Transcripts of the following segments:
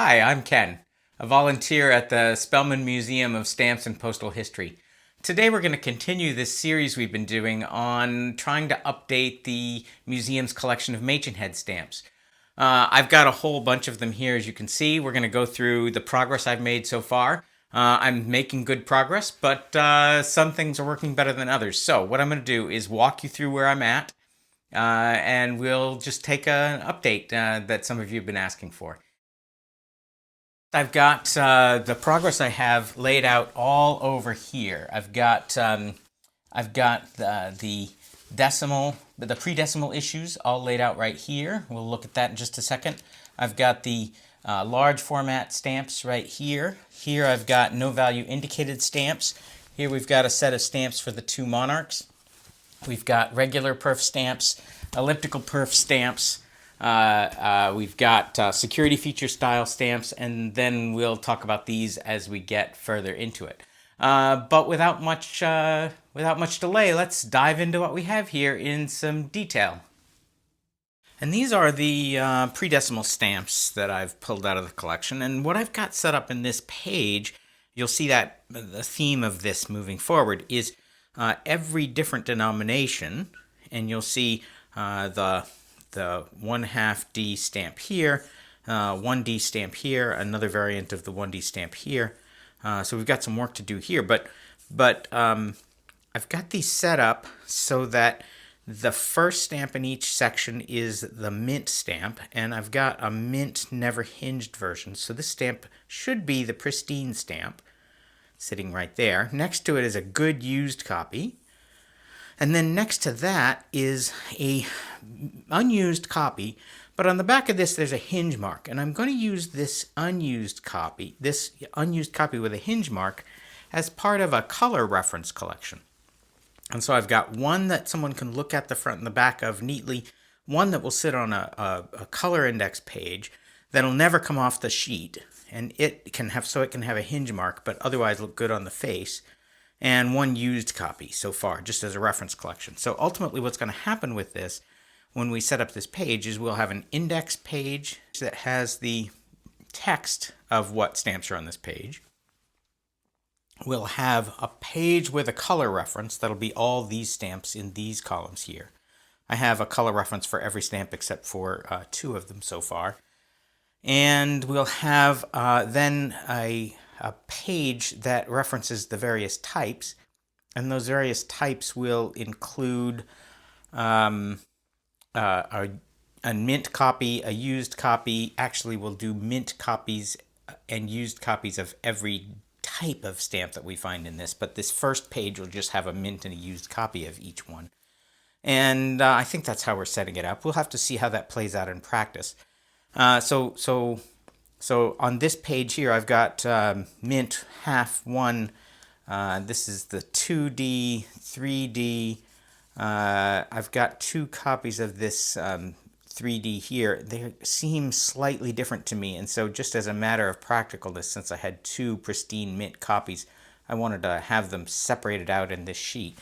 Hi, I'm Ken, a volunteer at the Spellman Museum of Stamps and Postal History. Today we're going to continue this series we've been doing on trying to update the museum's collection of Machin head stamps. I've got a whole bunch of them here, as you can see. We're going to go through the progress I've made so far. I'm making good progress, but some things are working better than others. So what I'm going to do is walk you through where I'm at, and we'll just take an update that some of you have been asking for. I've got the progress I have laid out all over here. I've got the decimal, the pre-decimal issues all laid out right here. We'll look at that in just a second. I've got the large format stamps right here. Here I've got no value indicated stamps. Here we've got a set of stamps for the two monarchs. We've got regular perf stamps, elliptical perf stamps. We've got security feature style stamps, and then we'll talk about these as we get further into it. But without much delay, let's dive into what we have here in some detail. And these are the pre-decimal stamps that I've pulled out of the collection. And what I've got set up in this page, you'll see that the theme of this moving forward is every different denomination, and you'll see the 1/2 D stamp here, 1D stamp here, another variant of the 1D stamp here. So we've got some work to do here, but I've got these set up so that the first stamp in each section is the mint stamp, and I've got a mint never hinged version. So this stamp should be the pristine stamp, sitting right there. Next to it is a good used copy. And then next to that is a unused copy, but on the back of this there's a hinge mark, and I'm going to use this unused copy with a hinge mark as part of a color reference collection. And so I've got one that someone can look at the front and the back of neatly, one that will sit on a color index page that'll never come off the sheet, and it can have a hinge mark but otherwise look good on the face, and one used copy so far, just as a reference collection. So ultimately what's going to happen with this when we set up this page is we'll have an index page that has the text of what stamps are on this page. We'll have a page with a color reference that'll be all these stamps in these columns here. I have a color reference for every stamp except for 2 of them so far. And we'll have then a page that references the various types, and those various types will include a mint copy, a used copy. Actually, we'll do mint copies and used copies of every type of stamp that we find in this, but this first page will just have a mint and a used copy of each one. And I think that's how we're setting it up. We'll have to see how that plays out in practice. So on this page here, I've got mint half 1. This is the 2D, 3D. I've got 2 copies of this 3D here. They seem slightly different to me, and so just as a matter of practicalness, since I had 2 pristine mint copies, I wanted to have them separated out in this sheet.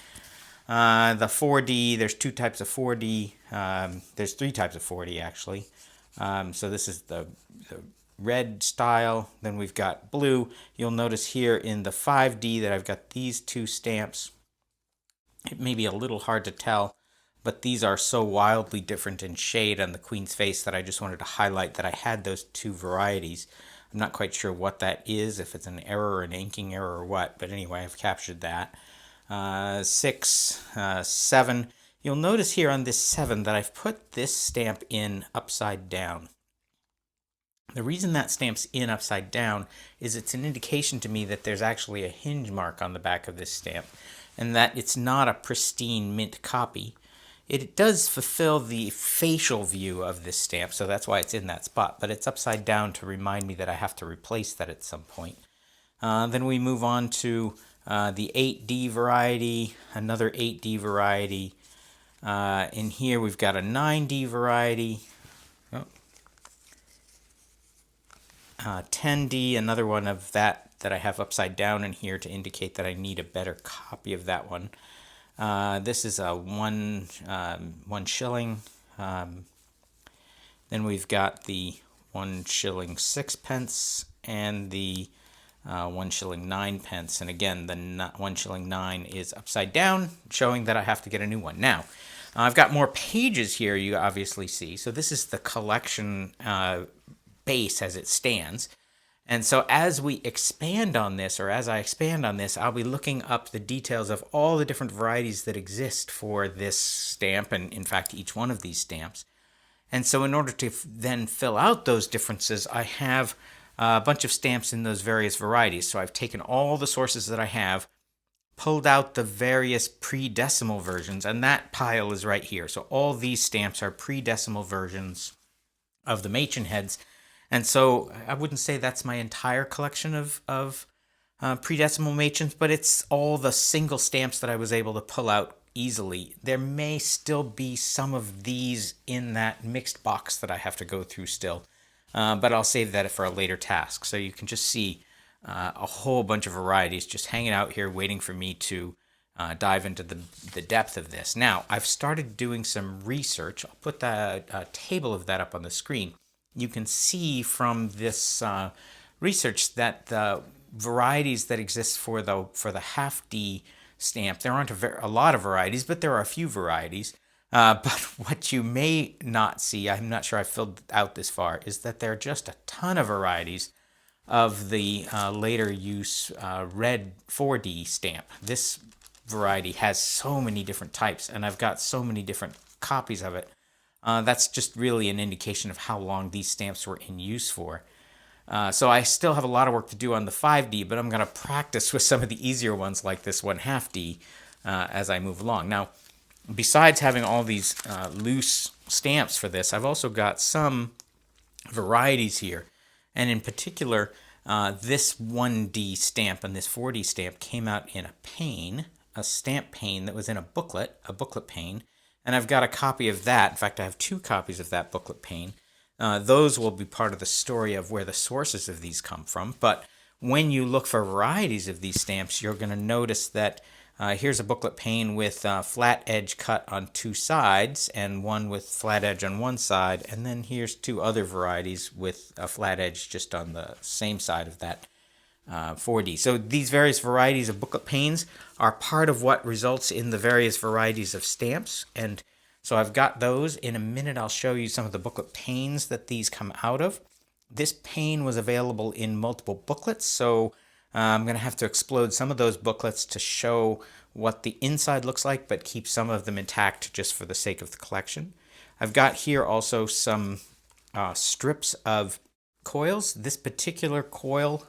The 4D, there's 2 types of 4D. There's 3 types of 4D actually. So this is the red style, then we've got blue. You'll notice here in the 5D that I've got these 2 stamps. It may be a little hard to tell, but these are so wildly different in shade on the Queen's face that I just wanted to highlight that I had those 2 varieties. I'm not quite sure what that is, if it's an error or an inking error or what, but anyway, I've captured that. 6, 7. You'll notice here on this 7 that I've put this stamp in upside down. The reason that stamp's in upside down is it's an indication to me that there's actually a hinge mark on the back of this stamp, and that it's not a pristine mint copy. It does fulfill the facial view of this stamp, so that's why it's in that spot, but it's upside down to remind me that I have to replace that at some point. Then we move on to the 8D variety, another 8D variety. In here we've got a 9D variety. 10D, another one of that I have upside down in here to indicate that I need a better copy of that one. This is a 1 shilling. Then we've got the 1 shilling 6 pence and the 1 shilling 9 pence. And again, the 1 shilling 9 is upside down, showing that I have to get a new one. Now, I've got more pages here, you obviously see. So this is the collection base as it stands. And so as we expand on this, or as I expand on this, I'll be looking up the details of all the different varieties that exist for this stamp, and in fact, each one of these stamps. And so in order to then fill out those differences, I have a bunch of stamps in those various varieties. So I've taken all the sources that I have, pulled out the various pre-decimal versions, and that pile is right here. So all these stamps are pre-decimal versions of the Machin heads. And so I wouldn't say that's my entire collection of pre-decimal Machins, but it's all the single stamps that I was able to pull out easily. There may still be some of these in that mixed box that I have to go through still, but I'll save that for a later task. So you can just see a whole bunch of varieties just hanging out here waiting for me to dive into the depth of this. Now, I've started doing some research. I'll put a table of that up on the screen. You can see from this research that the varieties that exist for the half D stamp, there aren't a lot of varieties, but there are a few varieties. But what you may not see, I'm not sure I filled out this far, is that there are just a ton of varieties of the later use red 4D stamp. This variety has so many different types, and I've got so many different copies of it. That's just really an indication of how long these stamps were in use for. So I still have a lot of work to do on the 5D, but I'm going to practice with some of the easier ones like this 1/2 D as I move along. Now, besides having all these loose stamps for this, I've also got some varieties here. And in particular, this 1D stamp and this 4D stamp came out in a pane, a stamp pane that was in a booklet pane. And I've got a copy of that. In fact, I have 2 copies of that booklet pane. Those will be part of the story of where the sources of these come from. But when you look for varieties of these stamps, you're going to notice that here's a booklet pane with flat edge cut on 2 sides and one with flat edge on one side. And then here's 2 other varieties with a flat edge just on the same side of that 4D. So these various varieties of booklet panes are part of what results in the various varieties of stamps. And so I've got those. In a minute, I'll show you some of the booklet panes that these come out of. This pane was available in multiple booklets, so I'm going to have to explode some of those booklets to show what the inside looks like, but keep some of them intact just for the sake of the collection. I've got here also some strips of coils. This particular coil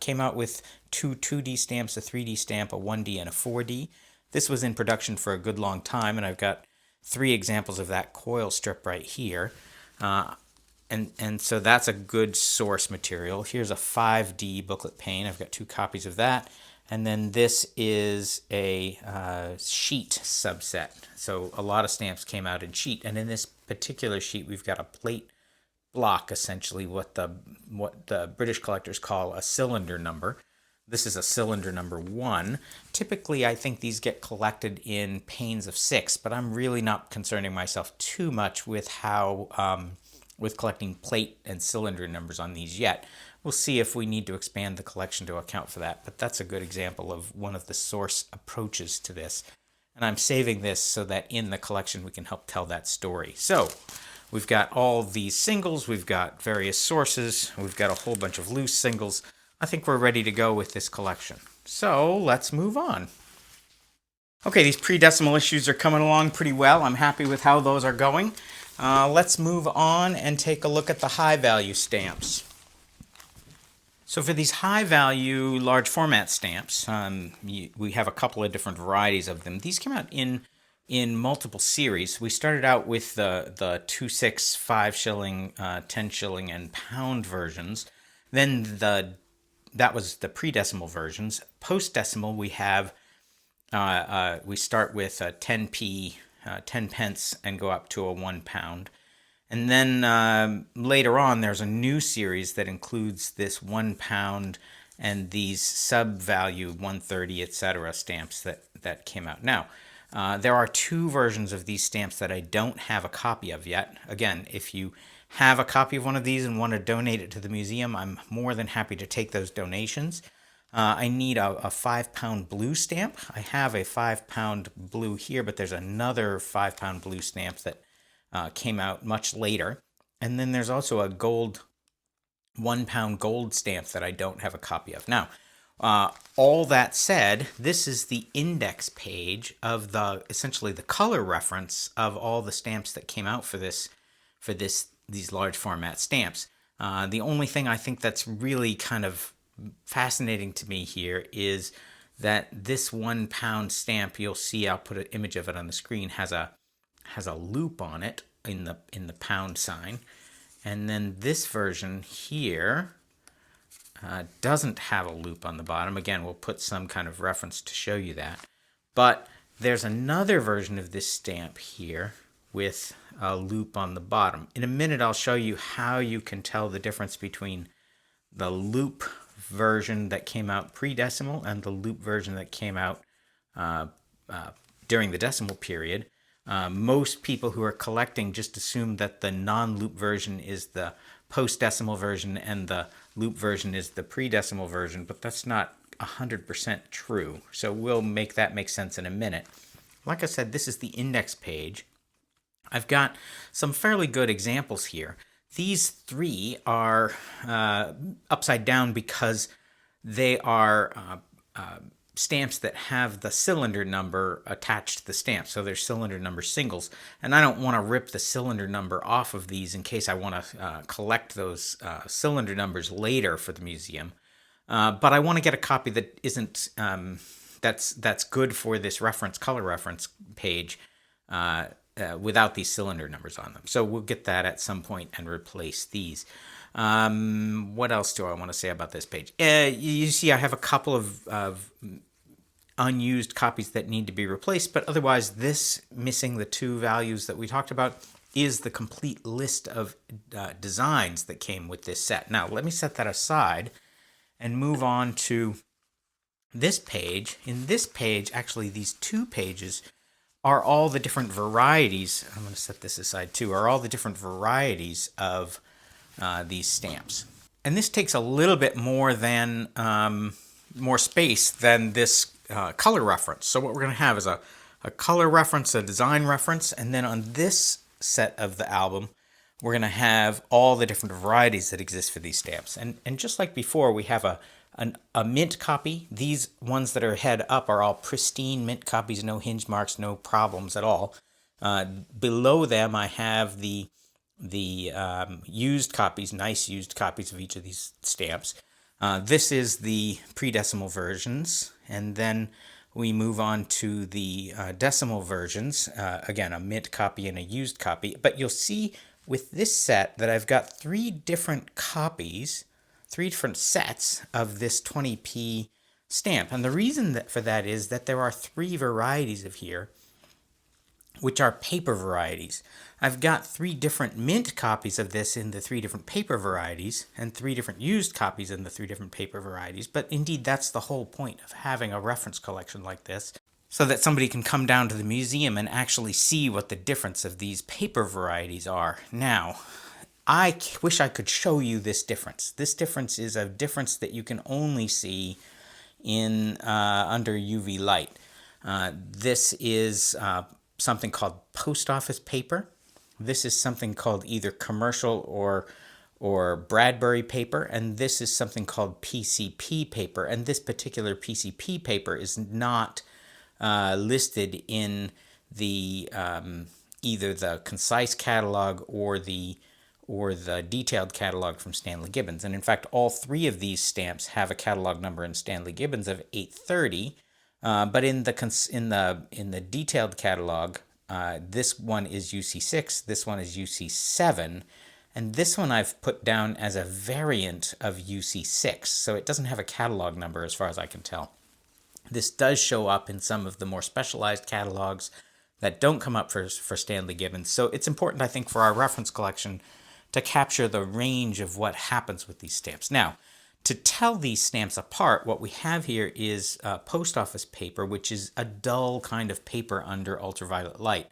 came out with 2 2D stamps, a 3D stamp, a 1D, and a 4D. This was in production for a good long time, and I've got 3 examples of that coil strip right here. And so that's a good source material. Here's a 5D booklet pane. I've got 2 copies of that. And then this is a sheet subset. So a lot of stamps came out in sheet. And in this particular sheet, we've got a plate block, essentially what the British collectors call a cylinder number. This is a cylinder number 1. Typically, I think these get collected in panes of 6, but I'm really not concerning myself too much with how with collecting plate and cylinder numbers on these yet. We'll see if we need to expand the collection to account for that, but that's a good example of one of the source approaches to this. And I'm saving this so that in the collection we can help tell that story. So we've got all these singles, we've got various sources, we've got a whole bunch of loose singles. I think we're ready to go with this collection. So let's move on. Okay, these pre-decimal issues are coming along pretty well. I'm happy with how those are going. Let's move on and take a look at the high value stamps. So for these high value large format stamps, we have a couple of different varieties of them. These came out in multiple series. We started out with the 2, 6, 5 shilling, 10 shilling, and pound versions. Then that was the pre-decimal versions. Post-decimal, we have we start with 10p, 10 pence, and go up to a 1 pound. And then later on, there's a new series that includes this 1 pound and these sub-value 130, etc. stamps that came out. Now, there are 2 versions of these stamps that I don't have a copy of yet. Again, if you have a copy of one of these and want to donate it to the museum, I'm more than happy to take those donations. I need a 5-pound blue stamp. I have a 5-pound blue here, but there's another 5-pound blue stamp that came out much later. And then there's also a gold 1-pound gold stamp that I don't have a copy of. Now, all that said, this is the index page of essentially the color reference of all the stamps that came out for these large format stamps. The only thing I think that's really kind of fascinating to me here is that this 1-pound stamp, you'll see, I'll put an image of it on the screen, has a loop on it in the pound sign, and then this version here doesn't have a loop on the bottom. Again, we'll put some kind of reference to show you that. But there's another version of this stamp here with a loop on the bottom. In a minute, I'll show you how you can tell the difference between the loop version that came out pre-decimal and the loop version that came out during the decimal period. Most people who are collecting just assume that the non-loop version is the post-decimal version and the loop version is the pre-decimal version, but that's not 100% true. So we'll make that make sense in a minute. Like I said, this is the index page. I've got some fairly good examples here. These three are upside down because they are stamps that have the cylinder number attached to the stamp. So they're cylinder number singles. And I don't want to rip the cylinder number off of these in case I want to collect those cylinder numbers later for the museum. But I want to get a copy that isn't, that's good for this color reference page without these cylinder numbers on them. So we'll get that at some point and replace these. What else do I want to say about this page? You see I have a couple of unused copies that need to be replaced, but otherwise this missing the 2 values that we talked about is the complete list of designs that came with this set. Now let me set that aside and move on to this page. In this page, actually these 2 pages are all the different varieties. I'm going to set this aside too. Are all the different varieties of these stamps. And this takes a little bit more space than this color reference. So what we're going to have is a color reference, a design reference, and then on this set of the album, we're going to have all the different varieties that exist for these stamps. And just like before, we have a mint copy. These ones that are head up are all pristine mint copies, no hinge marks, no problems at all. Below them, I have the used copies, nice used copies of each of these stamps. This is the pre-decimal versions, and then we move on to the decimal versions. Again, a mint copy and a used copy. But you'll see with this set that I've got 3 different copies, 3 different sets of this 20p stamp. And the reason for that is that there are 3 varieties of here, which are paper varieties. I've got 3 different mint copies of this in the 3 different paper varieties and 3 different used copies in the 3 different paper varieties. But indeed, that's the whole point of having a reference collection like this, so that somebody can come down to the museum and actually see what the difference of these paper varieties are. Now, I wish I could show you this difference. This difference is a difference that you can only see in under UV light. This is something called post office paper. This is something called either commercial or Bradbury paper, and this is something called PCP paper. And this particular PCP paper is not listed in the either the concise catalog or the detailed catalog from Stanley Gibbons. And in fact, all 3 of these stamps have a catalog number in Stanley Gibbons of 830. But in the detailed catalog, this one is UC6, this one is UC7, and this one I've put down as a variant of UC6, so it doesn't have a catalog number as far as I can tell. This does show up in some of the more specialized catalogs that don't come up for Stanley Gibbons, so it's important, I think, for our reference collection to capture the range of what happens with these stamps. Now, to tell these stamps apart, what we have here is post office paper, which is a dull kind of paper under ultraviolet light.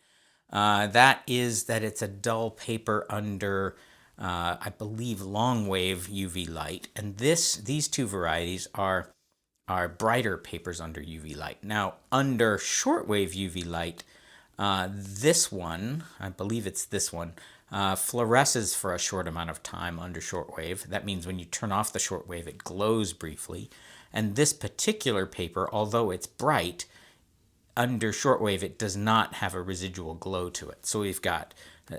That is that it's a dull paper under I believe, long wave UV light, and these two varieties are brighter papers under UV light. Now, under shortwave UV light, this one, I believe it's this one, fluoresces for a short amount of time under shortwave. That means when you turn off the shortwave, it glows briefly. And this particular paper, although it's bright, under shortwave, it does not have a residual glow to it. So we've got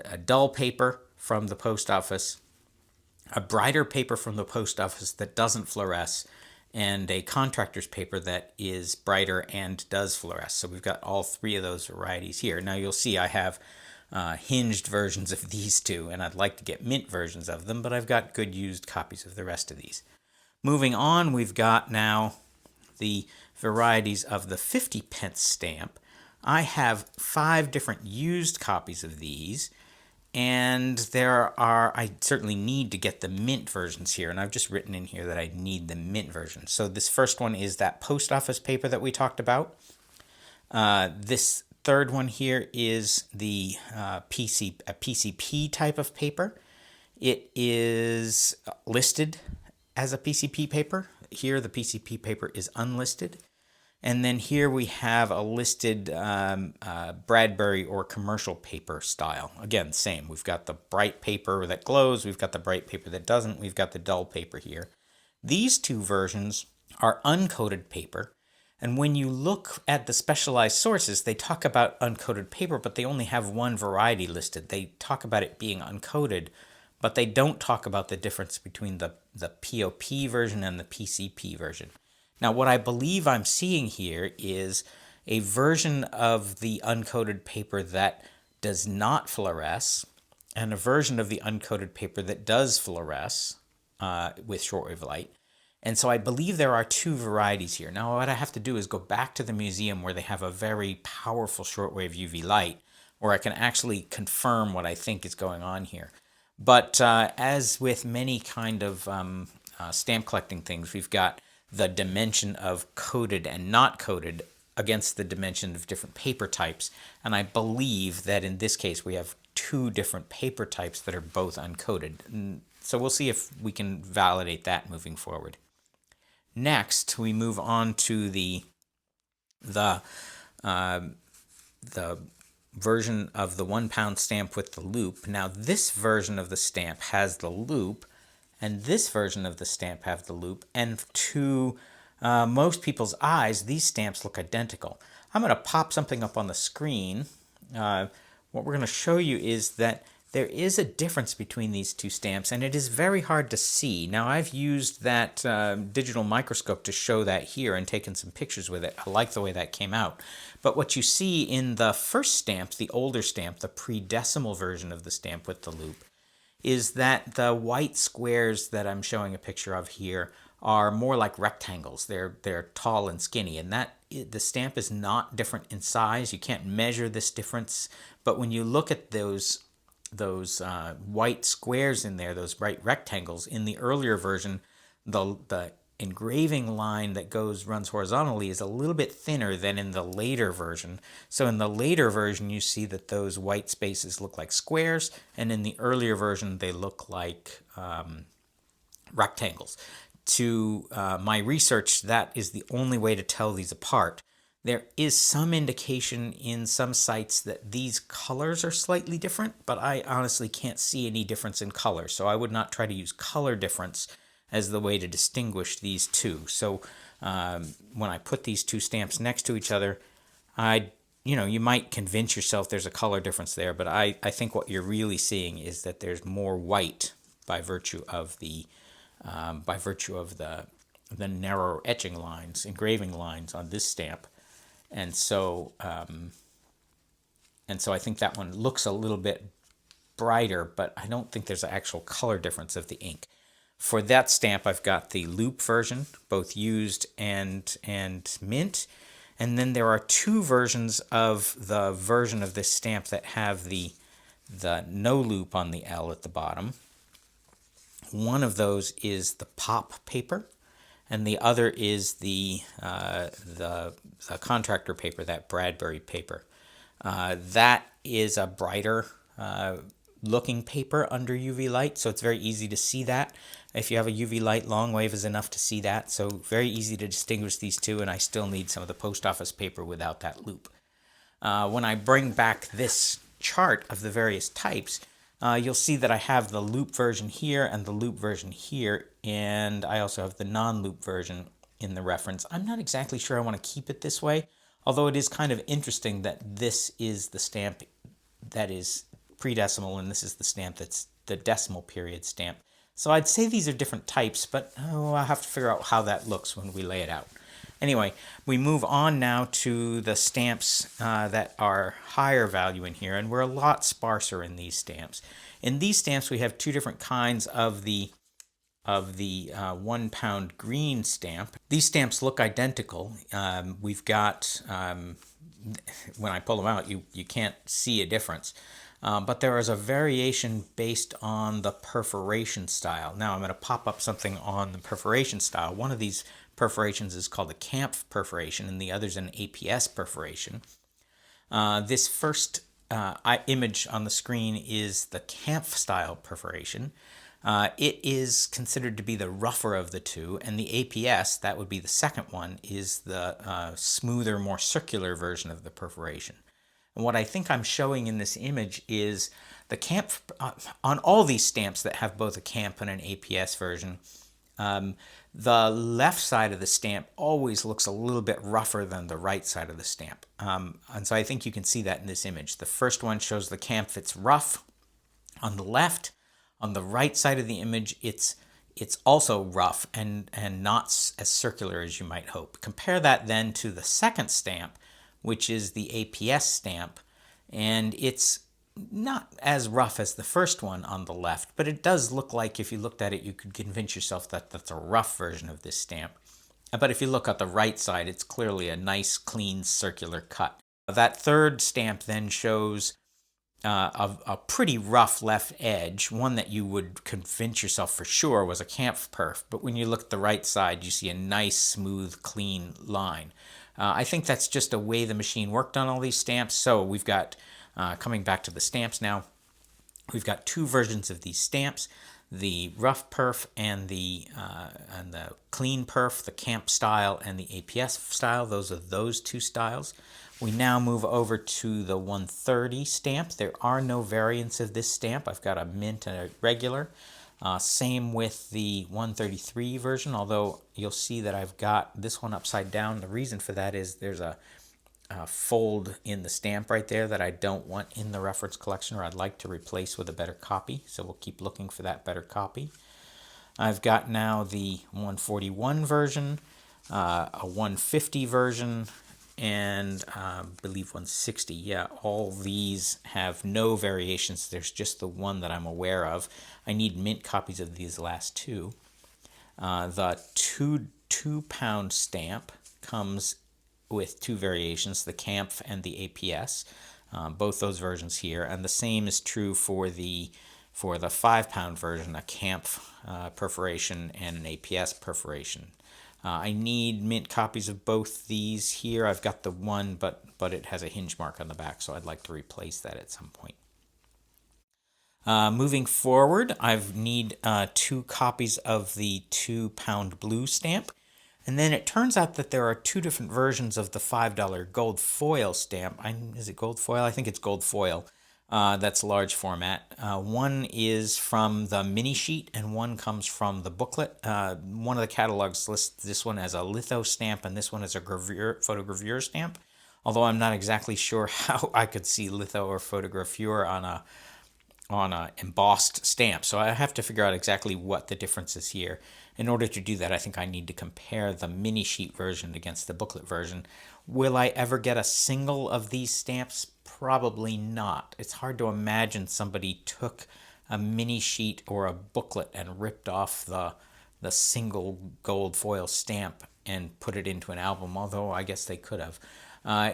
a dull paper from the post office, a brighter paper from the post office that doesn't fluoresce, and a contractor's paper that is brighter and does fluoresce. So we've got all three of those varieties here. Now you'll see I have hinged versions of these two, and I'd like to get mint versions of them, but I've got good used copies of the rest of these. Moving on, we've got now the varieties of the 50-pence stamp. I have 5 different used copies of these, and I certainly need to get the mint versions here, and I've just written in here that I need the mint version. So this first one is that post office paper that we talked about. This third one here is the PCP type of paper. It is listed as a PCP paper. Here the PCP paper is unlisted. And then here we have a listed Bradbury or commercial paper style. Again, same. We've got the bright paper that glows. We've got the bright paper that doesn't. We've got the dull paper here. These two versions are uncoated paper. And when you look at the specialized sources, they talk about uncoated paper, but they only have one variety listed. They talk about it being uncoated, but they don't talk about the difference between the POP version and the PCP version. Now, what I believe I'm seeing here is a version of the uncoated paper that does not fluoresce and a version of the uncoated paper that does fluoresce with shortwave light. And so I believe there are 2 varieties here. Now, what I have to do is go back to the museum where they have a very powerful shortwave UV light, where I can actually confirm what I think is going on here. But as with many kind of stamp collecting things, we've got the dimension of coated and not coated against the dimension of different paper types. And I believe that in this case we have 2 different paper types that are both uncoated. And so we'll see if we can validate that moving forward. Next, we move on to the version of the 1 pound stamp with the loop. Now this version of the stamp has the loop, and this version of the stamp have the loop, and to most people's eyes, these stamps look identical. I'm going to pop something up on the screen. What we're going to show you is that there is a difference between these 2 stamps, and it is very hard to see. Now, I've used that digital microscope to show that here and taken some pictures with it. I like the way that came out. But what you see in the first stamp, the older stamp, the pre-decimal version of the stamp with the loop, is that the white squares that I'm showing a picture of here are more like rectangles. They're tall and skinny, and the stamp is not different in size. You can't measure this difference, but when you look at those white squares in there, those bright rectangles, in the earlier version, the engraving line that runs horizontally is a little bit thinner than in the later version. So in the later version, you see that those white spaces look like squares, and in the earlier version, they look like rectangles. To my research, that is the only way to tell these apart. There is some indication in some sites that these colors are slightly different, but I honestly can't see any difference in color, so I would not try to use color difference as the way to distinguish these 2. So when I put these 2 stamps next to each other, you might convince yourself there's a color difference there, but I think what you're really seeing is that there's more white by virtue of the narrow etching lines, engraving lines on this stamp. And so I think that one looks a little bit brighter, but I don't think there's an actual color difference of the ink. For that stamp, I've got the loop version, both used and mint. And then there are 2 versions of the version of this stamp that have the no loop on the L at the bottom. One of those is the pop paper, and the other is the contractor paper, that Bradbury paper. That is a brighter looking paper under UV light, so it's very easy to see that. If you have a UV light, long wave is enough to see that, so very easy to distinguish these two, and I still need some of the post office paper without that loop. When I bring back this chart of the various types, you'll see that I have the loop version here and the loop version here, and I also have the non-loop version in the reference. I'm not exactly sure I want to keep it this way, although it is kind of interesting that this is the stamp that is pre-decimal and this is the stamp that's the decimal period stamp. So I'd say these are different types, but I'll have to figure out how that looks when we lay it out. Anyway, we move on now to the stamps that are higher value in here, and we're a lot sparser in these stamps. In these stamps, we have two different kinds of the 1 pound green stamp. These stamps look identical. We've got, when I pull them out, you can't see a difference. But there is a variation based on the perforation style. Now I'm going to pop up something on the perforation style. One of these perforations is called a Kampf perforation, and the other is an APS perforation. This first image on the screen is the Kampf style perforation. It is considered to be the rougher of the two, and the APS, that would be the second one, is the smoother, more circular version of the perforation. And what I think I'm showing in this image is the Kampf, on all these stamps that have both a Kampf and an APS version, the left side of the stamp always looks a little bit rougher than the right side of the stamp. And so I think you can see that in this image. The first one shows the Kampf, it's rough on the left. On the right side of the image, it's also rough and not as circular as you might hope. Compare that then to the second stamp, which is the APS stamp, and it's not as rough as the first one on the left, but it does look like if you looked at it, you could convince yourself that that's a rough version of this stamp. But if you look at the right side, it's clearly a nice, clean, circular cut. That third stamp then shows a pretty rough left edge, one that you would convince yourself for sure was a Kampf perf, but when you look at the right side, you see a nice, smooth, clean line. I think that's just a way the machine worked on all these stamps. So we've got, coming back to the stamps now, we've got two versions of these stamps, the rough perf and the clean perf, the Kampf style and the APS style. Those are those two styles. We now move over to the 130 stamp. There are no variants of this stamp. I've got a mint and a regular. Same with the 133 version, although you'll see that I've got this one upside down. The reason for that is there's a fold in the stamp right there that I don't want in the reference collection, or I'd like to replace with a better copy, so we'll keep looking for that better copy. I've got now the 141 version, a 150 version, and I believe 160. Yeah, all these have no variations. There's just the one that I'm aware of. I need mint copies of these last two. The two pound stamp comes with two variations, the Kampf and the APS, both those versions here, and the same is true for the 5 pound version, a Kampf perforation and an APS perforation. I need mint copies of both these here. I've got the one, but it has a hinge mark on the back, so I'd like to replace that at some point. Moving forward, I need 2 copies of the 2 pound blue stamp. And then it turns out that there are 2 different versions of the $5 gold foil stamp. Is it gold foil? I think it's gold foil. That's large format. One is from the mini sheet and one comes from the booklet. One of the catalogs lists this one as a litho stamp and this one as a photogravure stamp. Although I'm not exactly sure how I could see litho or photogravure on a embossed stamp. So I have to figure out exactly what the difference is here. In order to do that, I think I need to compare the mini sheet version against the booklet version. Will I ever get a single of these stamps? Probably not. It's hard to imagine somebody took a mini sheet or a booklet and ripped off the single gold foil stamp and put it into an album, although I guess they could have.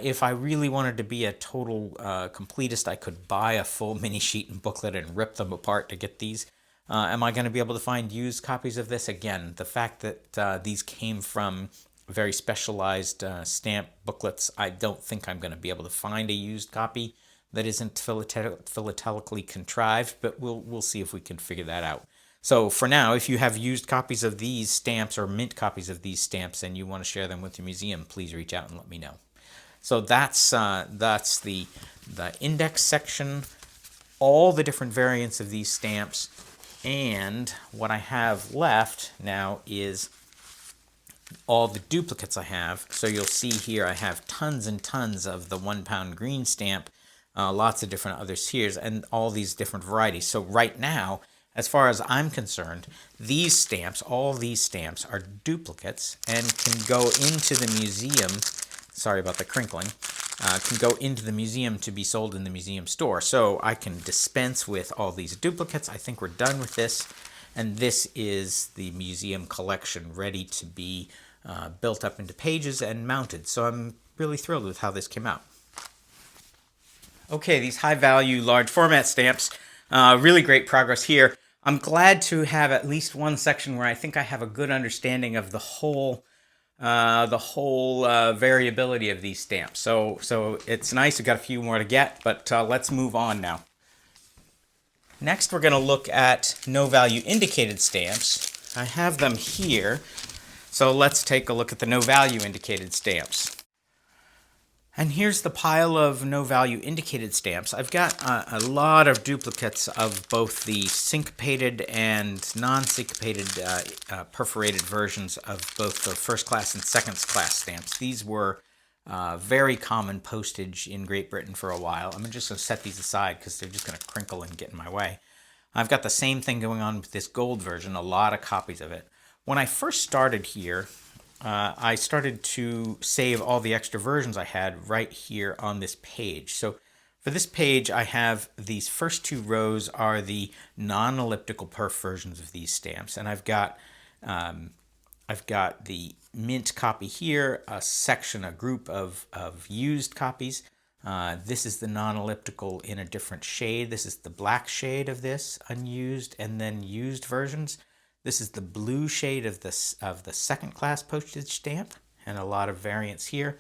If I really wanted to be a total completist, I could buy a full mini sheet and booklet and rip them apart to get these. Am I going to be able to find used copies of this? Again, the fact that these came from very specialized stamp booklets, I don't think I'm going to be able to find a used copy. that isn't philatelically contrived, but we'll see if we can figure that out. So for now, if you have used copies of these stamps or mint copies of these stamps and you want to share them with your museum, please reach out and let me know. So that's the index section, all the different variants of these stamps, and what I have left now is all the duplicates I have. So you'll see here I have tons and tons of the 1 pound green stamp, lots of different other tiers, and all these different varieties. So right now, as far as I'm concerned, these stamps, all these stamps, are duplicates and can go into the museum. Sorry about the crinkling. Can go into the museum to be sold in the museum store. So I can dispense with all these duplicates. I think we're done with this. And this is the museum collection ready to be built up into pages and mounted. So I'm really thrilled with how this came out. Okay, these high value, large format stamps, really great progress here. I'm glad to have at least one section where I think I have a good understanding of the whole variability of these stamps. So it's nice. We've got a few more to get, but let's move on now. Next, we're going to look at no value indicated stamps. I have them here. So let's take a look at the no value indicated stamps. And here's the pile of no value indicated stamps. I've got a lot of duplicates of both the syncopated and non-syncopated perforated versions of both the first class and second class stamps. These were very common postage in Great Britain for a while. I'm just going to set these aside because they're just going to crinkle and get in my way. I've got the same thing going on with this gold version, a lot of copies of it. When I first started here, I started to save all the extra versions I had right here on this page. So for this page, I have these first two rows are the non-elliptical perf versions of these stamps, and I've got the mint copy here, a section, a group of used copies. This is the non-elliptical in a different shade. This is the black shade of this, unused, and then used versions. This is the blue shade of the second class postage stamp, and a lot of variants here.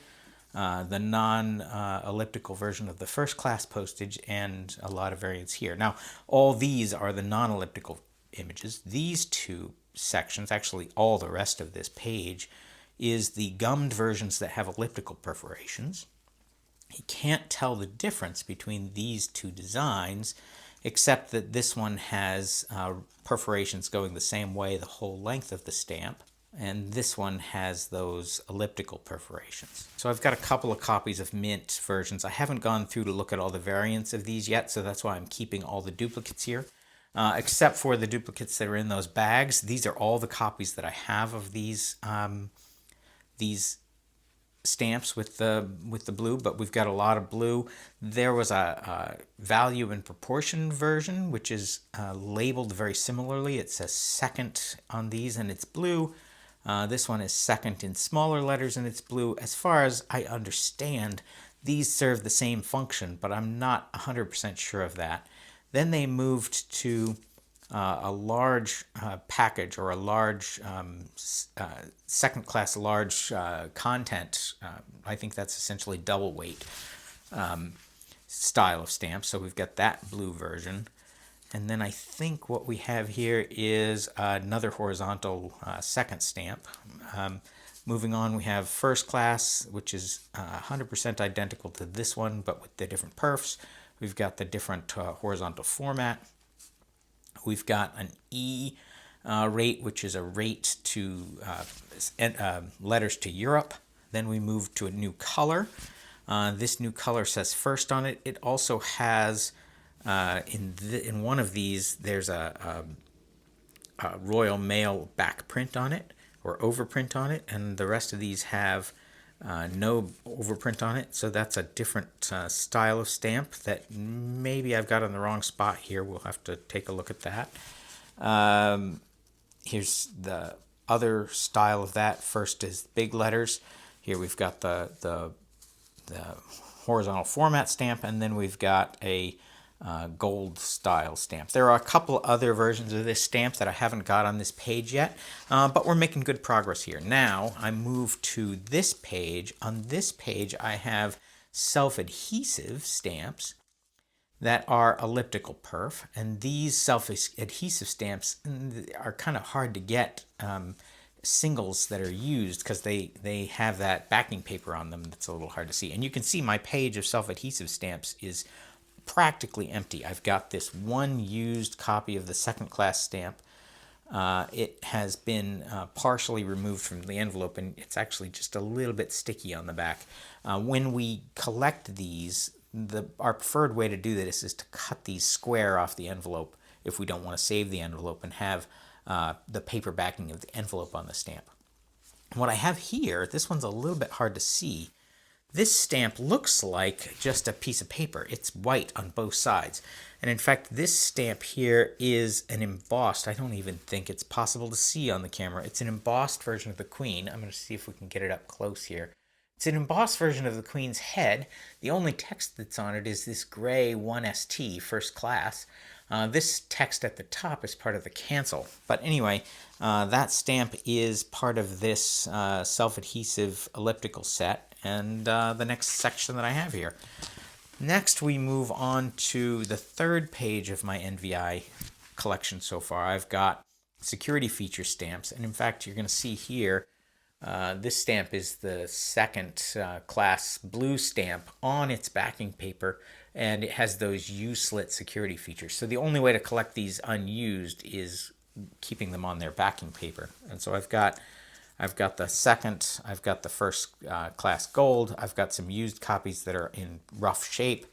The non-elliptical version of the first class postage, and a lot of variants here. Now, all these are the non-elliptical images. These two sections, actually all the rest of this page, is the gummed versions that have elliptical perforations. You can't tell the difference between these two designs, except that this one has perforations going the same way the whole length of the stamp, and this one has those elliptical perforations. So I've got a couple of copies of mint versions. I haven't gone through to look at all the variants of these yet, so that's why I'm keeping all the duplicates here. Except for the duplicates that are in those bags. These are all the copies that I have of these stamps with the blue, but we've got a lot of blue. There was a value and proportion version, which is labeled very similarly. It says second on these, and it's blue. This one is second in smaller letters, and it's blue. As far as I understand, these serve the same function, but I'm not 100% sure of that. Then they moved to a large package, or a large second class large content. I think that's essentially double weight style of stamp. So we've got that blue version. And then I think what we have here is another horizontal second stamp. Moving on, we have first class, which is 100% identical to this one, but with the different perfs. We've got the different horizontal format. We've got an E rate, which is a rate to letters to Europe. Then we move to a new color. This new color says first on it. It also has, in one of these, there's a Royal Mail back print on it, or overprint on it, and the rest of these have no overprint on it. So that's a different style of stamp that maybe I've got on the wrong spot here. We'll have to take a look at that. Here's the other style of that. First is big letters. Here we've got the horizontal format stamp, and then we've got a gold style stamp. There are a couple other versions of this stamp that I haven't got on this page yet, but we're making good progress here. Now I move to this page. On this page I have self-adhesive stamps, that are elliptical perf, and these self-adhesive stamps are kind of hard to get singles that are used because they have that backing paper on them that's a little hard to see. And you can see my page of self-adhesive stamps is practically empty. I've got this one used copy of the second class stamp. It has been partially removed from the envelope, and it's actually just a little bit sticky on the back. When we collect these, our preferred way to do this is to cut these square off the envelope if we don't want to save the envelope and have the paper backing of the envelope on the stamp. What I have here, this one's a little bit hard to see. This stamp looks like just a piece of paper. It's white on both sides. And in fact, this stamp here is an embossed, I don't even think it's possible to see on the camera. It's an embossed version of the Queen. I'm going to see if we can get it up close here. It's an embossed version of the Queen's head. The only text that's on it is this gray 1ST, first class. This text at the top is part of the cancel. But anyway, that stamp is part of this self-adhesive elliptical set and the next section that I have here. Next, we move on to the third page of my NVI collection so far. I've got security feature stamps, and in fact, you're going to see here, this stamp is the second class blue stamp on its backing paper, and it has those U-slit security features. So the only way to collect these unused is keeping them on their backing paper. And so I've got the second, I've got the first class gold, I've got some used copies that are in rough shape.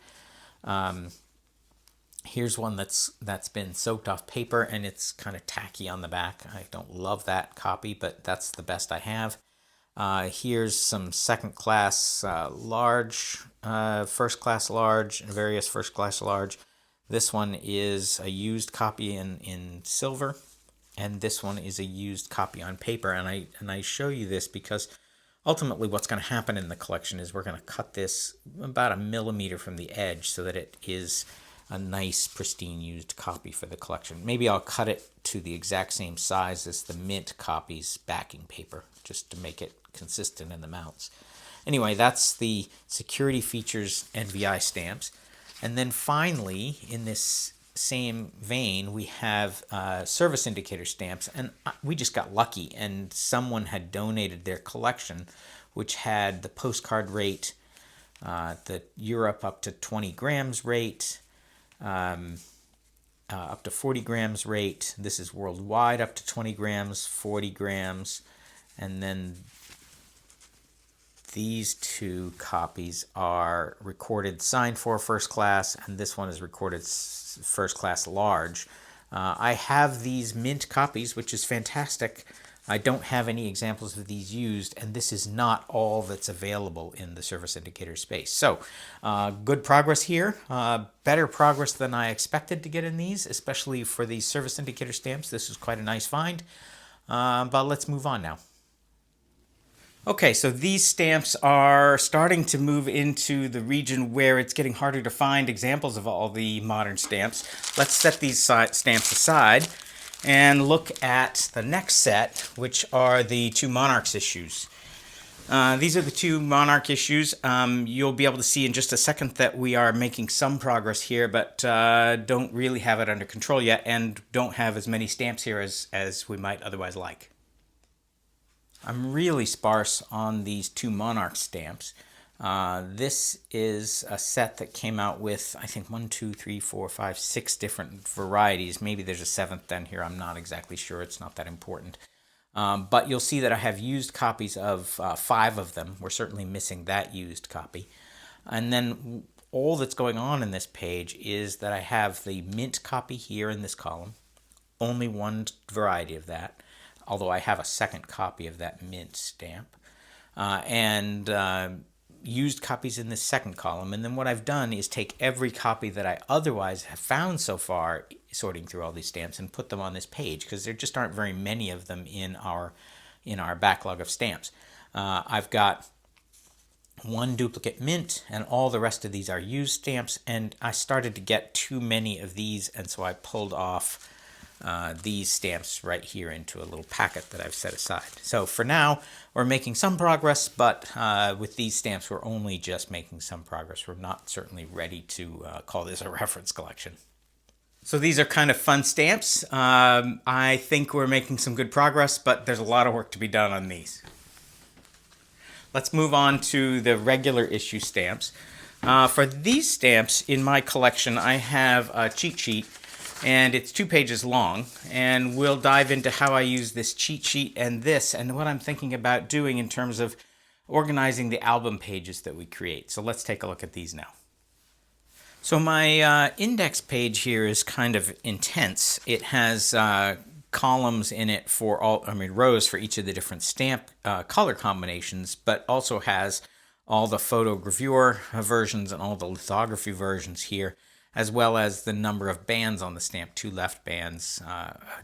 Here's one that's been soaked off paper and it's kind of tacky on the back. I don't love that copy, but that's the best I have. Here's some second class large, first class large, and various first class large. This one is a used copy in silver, and this one is a used copy on paper. And I show you this because ultimately what's going to happen in the collection is we're going to cut this about 1 millimeter from the edge so that it is a nice pristine used copy for the collection. Maybe I'll cut it to the exact same size as the mint copy's backing paper just to make it consistent in the mounts. Anyway, that's the security features NVI stamps. And then finally, in this same vein, we have service indicator stamps, and we just got lucky, and someone had donated their collection, which had the postcard rate, the Europe up to 20 grams rate, up to 40 grams rate. This is worldwide up to 20 grams, 40 grams, and then these two copies are recorded signed for first class, and this one is recorded first class large. I have these mint copies, which is fantastic. I don't have any examples of these used, and this is not all that's available in the service indicator space. So good progress here, better progress than I expected to get in these, especially for these service indicator stamps. This is quite a nice find, but let's move on now. Okay, so these stamps are starting to move into the region where it's getting harder to find examples of all the modern stamps. Let's set these stamps aside and look at the next set, which are the two Monarchs issues. These are the two Monarch issues. You'll be able to see in just a second that we are making some progress here, but don't really have it under control yet and don't have as many stamps here as we might otherwise like. I'm really sparse on these two Monarch stamps. This is a set that came out with, I think, 6 different varieties. Maybe there's a seventh down here. I'm not exactly sure. It's not that important. But you'll see that I have used copies of 5 of them. We're certainly missing that used copy. And then all that's going on in this page is that I have the mint copy here in this column. Only one variety of that, although I have a second copy of that mint stamp, and used copies in this second column. And then what I've done is take every copy that I otherwise have found so far, sorting through all these stamps, and put them on this page, because there just aren't very many of them in our backlog of stamps. I've got one duplicate mint, and all the rest of these are used stamps, and I started to get too many of these, and so I pulled off these stamps right here into a little packet that I've set aside. So for now, we're making some progress, but with these stamps, we're only just making some progress. We're not certainly ready to call this a reference collection. So these are kind of fun stamps. I think we're making some good progress, but there's a lot of work to be done on these. Let's move on to the regular issue stamps. For these stamps in my collection, I have a cheat sheet, and it's 2 pages long, and we'll dive into how I use this cheat sheet and this, and what I'm thinking about doing in terms of organizing the album pages that we create. So let's take a look at these now. So my index page here is kind of intense. It has columns in it for rows for each of the different stamp color combinations, but also has all the photogravure versions and all the lithography versions here, as well as the number of bands on the stamp, 2 left bands,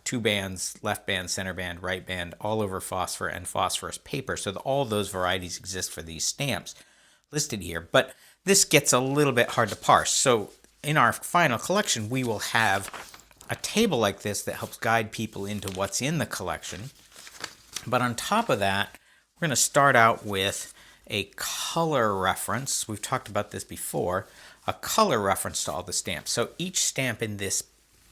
2 bands, left band, center band, right band, all over phosphor and phosphorus paper. So all those varieties exist for these stamps listed here, but this gets a little bit hard to parse. So in our final collection, we will have a table like this that helps guide people into what's in the collection. But on top of that, we're going to start out with a color reference. We've talked about this before, a color reference to all the stamps. So each stamp in this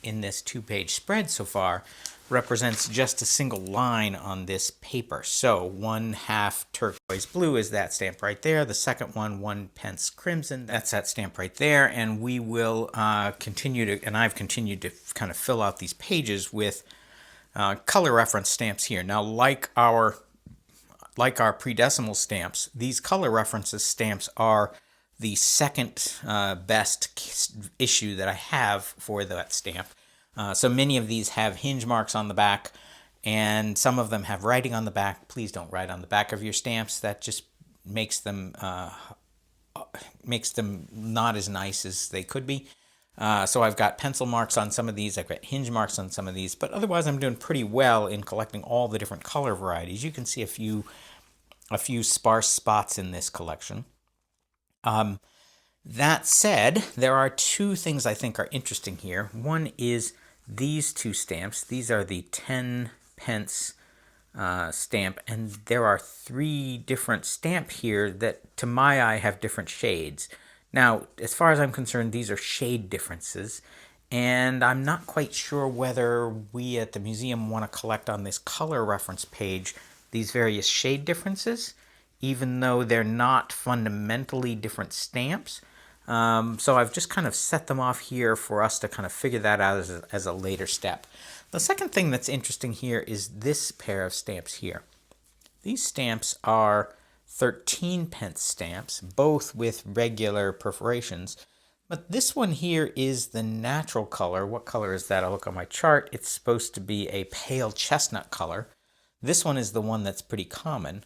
2-page spread so far represents just a single line on this paper. So 1/2 turquoise blue is that stamp right there. The second one, 1 pence crimson, that's that stamp right there. And we will continue to, and I've continued to kind of fill out these pages with color reference stamps here. Now, like our pre-decimal stamps, these color references stamps are the second best issue that I have for that stamp. So many of these have hinge marks on the back, and some of them have writing on the back. Please don't write on the back of your stamps. That just makes them not as nice as they could be. So I've got pencil marks on some of these. I've got hinge marks on some of these, but otherwise I'm doing pretty well in collecting all the different color varieties. You can see a few sparse spots in this collection. That said, there are 2 things I think are interesting here. One is these 2 stamps. These are the 10 pence stamp, and there are 3 different stamps here that, to my eye, have different shades. Now, as far as I'm concerned, these are shade differences, and I'm not quite sure whether we at the museum want to collect on this color reference page these various shade differences, even though they're not fundamentally different stamps. So I've just kind of set them off here for us to kind of figure that out as a later step. The second thing that's interesting here is this pair of stamps here. These stamps are 13 pence stamps, both with regular perforations. But this one here is the natural color. What color is that? I'll look on my chart. It's supposed to be a pale chestnut color. This one is the one that's pretty common.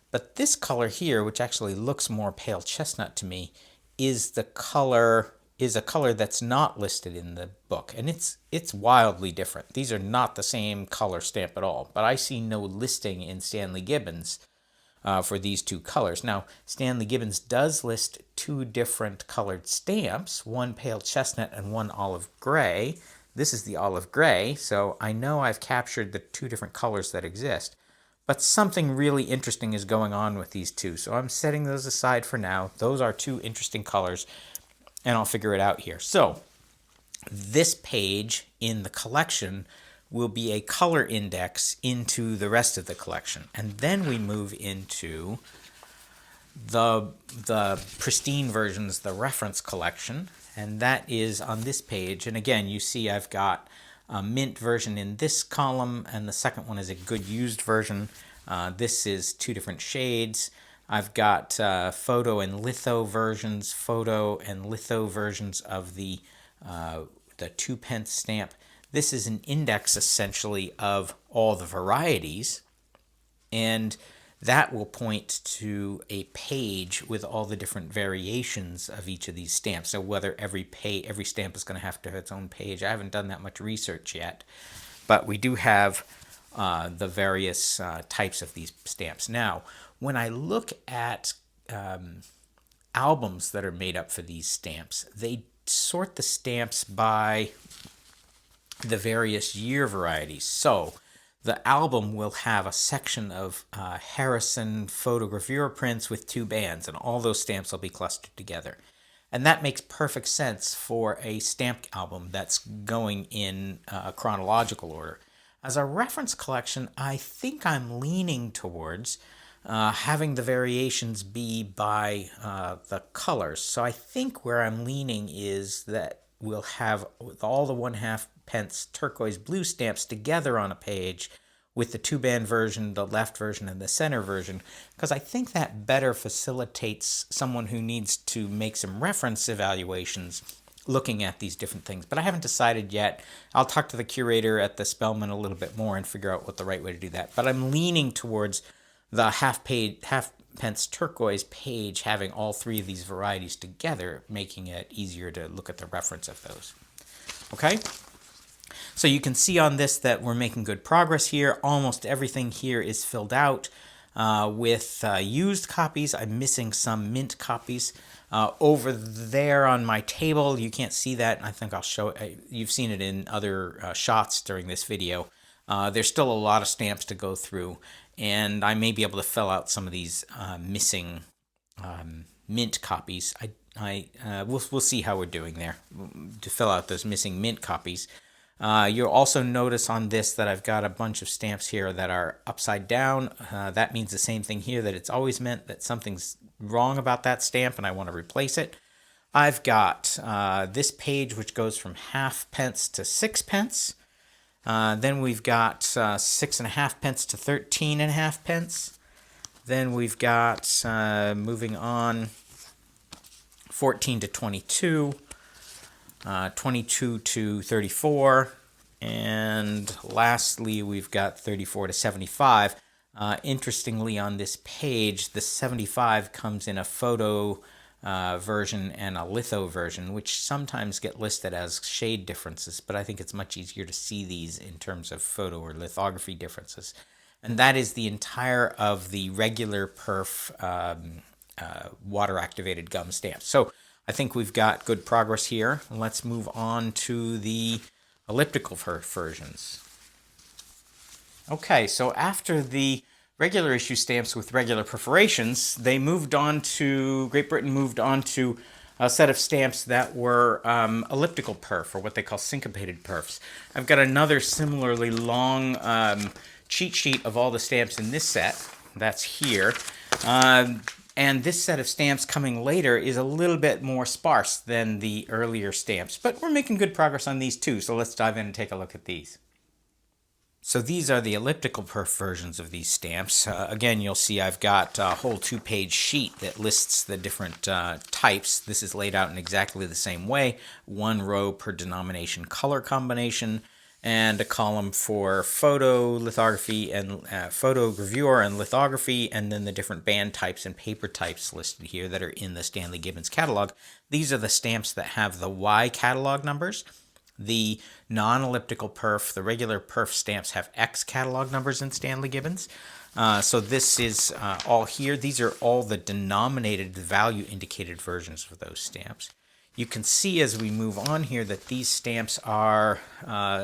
But this color here, which actually looks more pale chestnut to me, is a color that's not listed in the book, and it's wildly different. These are not the same color stamp at all, but I see no listing in Stanley Gibbons for these 2 colors. Now, Stanley Gibbons does list 2 different colored stamps, one pale chestnut and one olive gray. This is the olive gray, so I know I've captured the 2 different colors that exist. But something really interesting is going on with these 2, so I'm setting those aside for now. Those are 2 interesting colors, and I'll figure it out here. So this page in the collection will be a color index into the rest of the collection, and then we move into the pristine versions, the reference collection, and that is on this page. And again, you see I've got a mint version in this column, and the second one is a good used version. This is 2 different shades. I've got photo and litho versions of the 2 pence stamp. This is an index essentially of all the varieties, and that will point to a page with all the different variations of each of these stamps. So whether every stamp is going to have its own page. I haven't done that much research yet, but we do have the various types of these stamps. Now, when I look at albums that are made up for these stamps, they sort the stamps by the various year varieties. So the album will have a section of Harrison photogravure prints with 2 bands, and all those stamps will be clustered together. And that makes perfect sense for a stamp album that's going in chronological order. As a reference collection, I think I'm leaning towards having the variations be by the colors. So I think where I'm leaning is that we'll have all the 1/2 pence turquoise blue stamps together on a page with the 2-band version, the left version, and the center version, because I think that better facilitates someone who needs to make some reference evaluations looking at these different things. But I haven't decided yet. I'll talk to the curator at the Spellman a little bit more and figure out what the right way to do that. But I'm leaning towards the half pence turquoise page having all 3 of these varieties together, making it easier to look at the reference of those. Okay? So you can see on this that we're making good progress here. Almost everything here is filled out with used copies. I'm missing some mint copies. Over there on my table, you can't see that. I think I'll show it. You've seen it in other shots during this video. There's still a lot of stamps to go through, and I may be able to fill out some of these missing mint copies. We'll see how we're doing there to fill out those missing mint copies. You'll also notice on this that I've got a bunch of stamps here that are upside down. That means the same thing here, that it's always meant that something's wrong about that stamp and I want to replace it. I've got this page which goes from 1/2 pence to 6 pence. Then we've got 6.5 pence to 13.5 pence. Then we've got, moving on, 14 to 22. 22 to 34, and lastly we've got 34 to 75. Interestingly, on this page, the 75 comes in a photo version and a litho version, which sometimes get listed as shade differences, but I think it's much easier to see these in terms of photo or lithography differences. And that is the entire of the regular perf water-activated gum stamps. So I think we've got good progress here. Let's move on to the elliptical versions. Okay, so after the regular issue stamps with regular perforations, Great Britain moved on to a set of stamps that were elliptical perf, or what they call syncopated perfs. I've got another similarly long cheat sheet of all the stamps in this set. That's here. And this set of stamps coming later is a little bit more sparse than the earlier stamps, but we're making good progress on these too, so let's dive in and take a look at these. So these are the elliptical perf versions of these stamps. Again, you'll see I've got a whole 2-page sheet that lists the different types. This is laid out in exactly the same way, 1 row per denomination color combination, and a column for photo lithography and photogravure and lithography, and then the different band types and paper types listed here that are in the Stanley Gibbons catalog. These are the stamps that have the Y catalog numbers. The non-elliptical perf, the regular perf stamps have X catalog numbers in Stanley Gibbons. So this is all here. These are all the denominated value indicated versions of those stamps. You can see as we move on here that these stamps are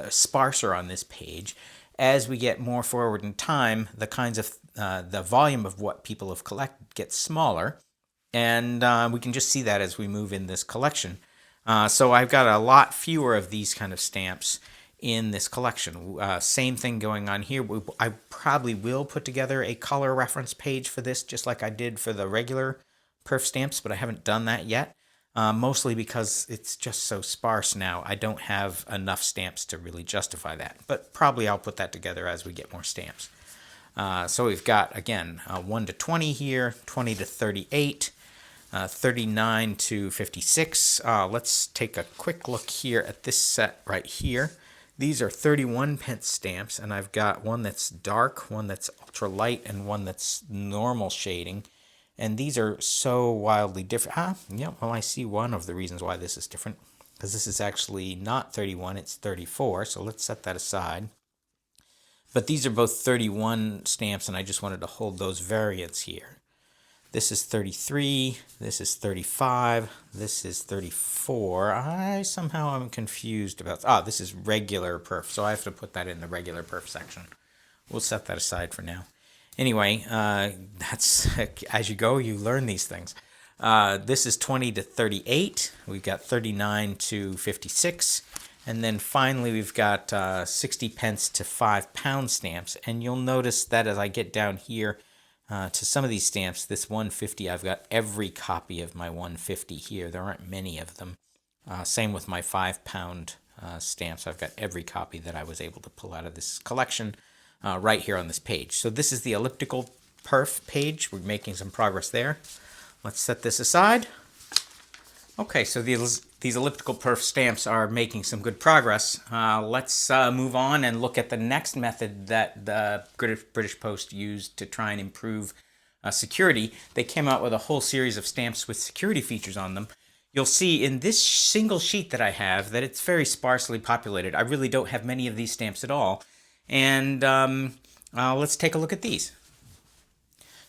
sparser on this page. As we get more forward in time, the kinds of the volume of what people have collected gets smaller, and we can just see that as we move in this collection. So I've got a lot fewer of these kind of stamps in this collection. Same thing going on here. I probably will put together a color reference page for this, just like I did for the regular perf stamps, but I haven't done that yet. Mostly because it's just so sparse now. I don't have enough stamps to really justify that. But probably I'll put that together as we get more stamps. So we've got, again, 1 to 20 here, 20 to 38, 39 to 56. Let's take a quick look here at this set right here. These are 31 pence stamps, and I've got one that's dark, one that's ultra light, and one that's normal shading. And these are so wildly different. Yeah, well, I see one of the reasons why this is different, because this is actually not 31, it's 34, so let's set that aside. But these are both 31 stamps, and I just wanted to hold those variants here. This is 33, this is 35, this is 34. I somehow am confused about, this is regular perf, so I have to put that in the regular perf section. We'll set that aside for now. Anyway, that's, as you go, you learn these things. This is 20 to 38. We've got 39 to 56. And then finally, we've got 60 pence to £5 stamps. And you'll notice that as I get down here to some of these stamps, this 150, I've got every copy of my 150 here. There aren't many of them. Same with my £5 stamps. I've got every copy that I was able to pull out of this collection right here on this page. So this is the elliptical perf page. We're making some progress there. Let's set this aside. Okay, so these elliptical perf stamps are making some good progress. Let's move on and look at the next method that the British Post used to try and improve security. They came out with a whole series of stamps with security features on them. You'll see in this single sheet that I have that it's very sparsely populated. I really don't have many of these stamps at all. And let's take a look at these.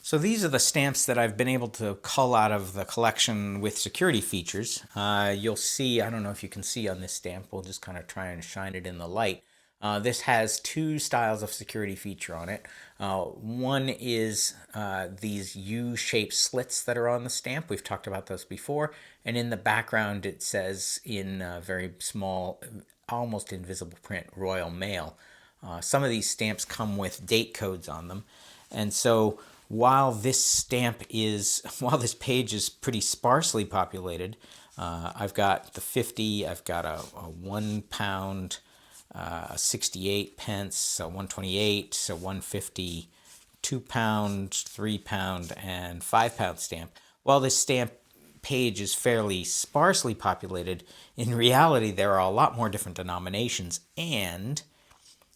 So these are the stamps that I've been able to cull out of the collection with security features. You'll see, I don't know if you can see on this stamp, we'll just kind of try and shine it in the light. This has two styles of security feature on it. One is these U-shaped slits that are on the stamp. We've talked about those before. And in the background it says in very small, almost invisible print, Royal Mail. Some of these stamps come with date codes on them. And so while this page is pretty sparsely populated, I've got the 50, I've got a £1, 68 pence, a 128, a 150, £2, £3, and £5 stamp. While this stamp page is fairly sparsely populated, in reality there are a lot more different denominations, and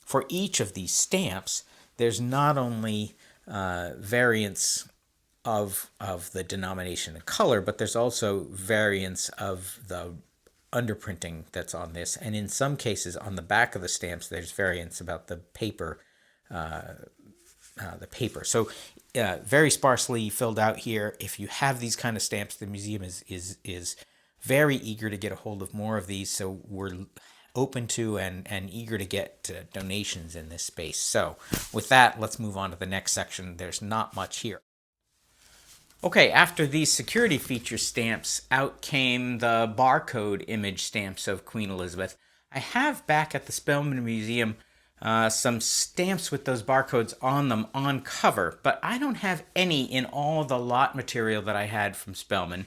for each of these stamps, there's not only variance of the denomination and color, but there's also variance of the underprinting that's on this, and in some cases on the back of the stamps there's variance about the paper. So very sparsely filled out here. If you have these kind of stamps, the museum is very eager to get a hold of more of these, so we're open to and eager to get donations in this space. So with that, let's move on to the next section. There's not much here. Okay, after these security feature stamps, out came the barcode image stamps of Queen Elizabeth. I have back at the Spellman Museum some stamps with those barcodes on them on cover, but I don't have any in all the lot material that I had from Spellman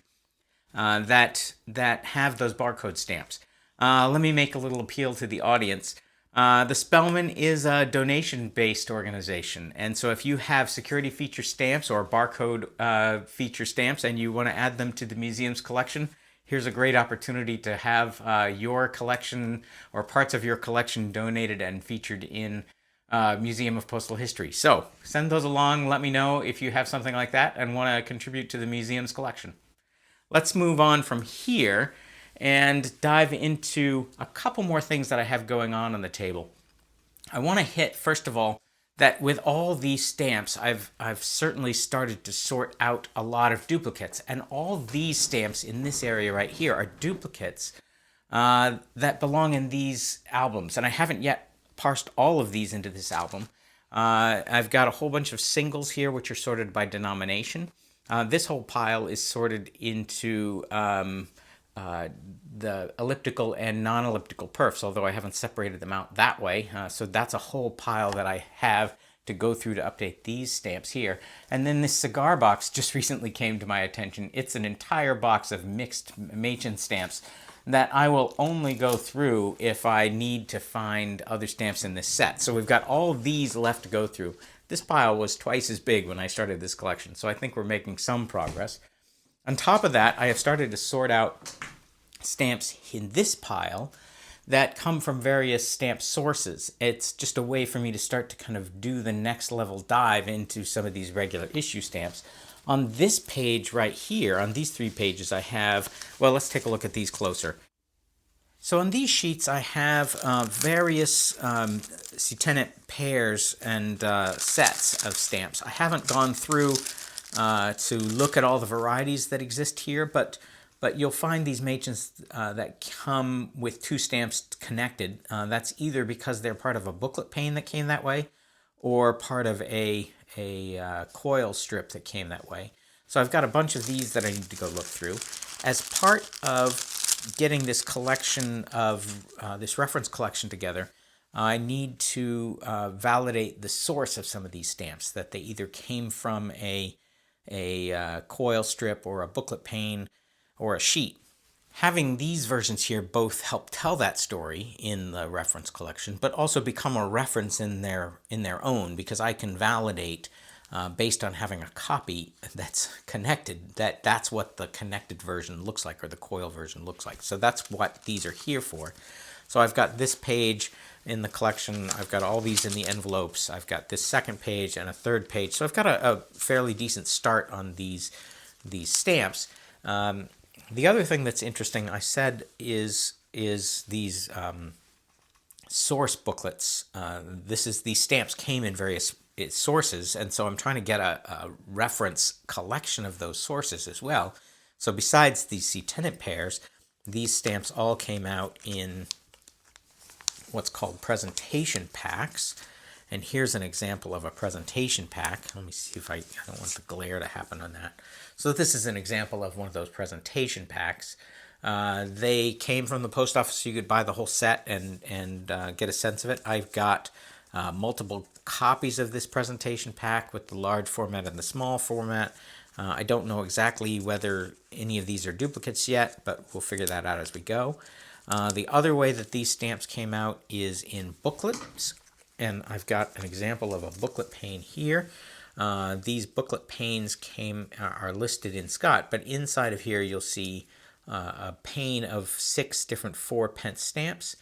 that have those barcode stamps. Let me make a little appeal to the audience. The Spellman is a donation-based organization, and so if you have security feature stamps or barcode feature stamps and you want to add them to the museum's collection, here's a great opportunity to have your collection or parts of your collection donated and featured in Museum of Postal History. So send those along. Let me know if you have something like that and want to contribute to the museum's collection. Let's move on from here and dive into a couple more things that I have going on the table. I want to hit, first of all, that with all these stamps, I've certainly started to sort out a lot of duplicates, and all these stamps in this area right here are duplicates that belong in these albums, and I haven't yet parsed all of these into this album. I've got a whole bunch of singles here which are sorted by denomination. This whole pile is sorted into the elliptical and non-elliptical perfs, although I haven't separated them out that way. So that's a whole pile that I have to go through to update these stamps here. And then this cigar box just recently came to my attention. It's an entire box of mixed Machin stamps that I will only go through if I need to find other stamps in this set. So we've got all these left to go through. This pile was twice as big when I started this collection, so I think we're making some progress. On top of that, I have started to sort out stamps in this pile that come from various stamp sources. It's just a way for me to start to kind of do the next level dive into some of these regular issue stamps. On this page right here, on these three pages, I have, well, let's take a look at these closer. So on these sheets, I have various tenant pairs and sets of stamps. I haven't gone through to look at all the varieties that exist here, but you'll find these Machins that come with two stamps connected. That's either because they're part of a booklet pane that came that way, or part of a coil strip that came that way. So I've got a bunch of these that I need to go look through. As part of getting this collection of this reference collection together, I need to validate the source of some of these stamps, that they either came from a coil strip or a booklet pane or a sheet. Having these versions here both help tell that story in the reference collection, but also become a reference in their own, because I can validate based on having a copy that's connected, that's what the connected version looks like, or the coil version looks like. So that's what these are here for. So I've got this page in the collection, I've got all these in the envelopes, I've got this second page and a third page. So I've got a fairly decent start on these stamps. The other thing that's interesting, I said, is these source booklets. These stamps came in various sources, and so I'm trying to get a reference collection of those sources as well. So besides these C-tenant pairs, these stamps all came out in what's called presentation packs. And here's an example of a presentation pack. Let me see if I don't want the glare to happen on that. So this is an example of one of those presentation packs. They came from the post office, so you could buy the whole set and get a sense of it. I've got multiple copies of this presentation pack with the large format and the small format. I don't know exactly whether any of these are duplicates yet, but we'll figure that out as we go. The other way that these stamps came out is in booklets, and I've got an example of a booklet pane here. These booklet panes are listed in Scott, but inside of here you'll see a pane of 6 different 4-pence stamps.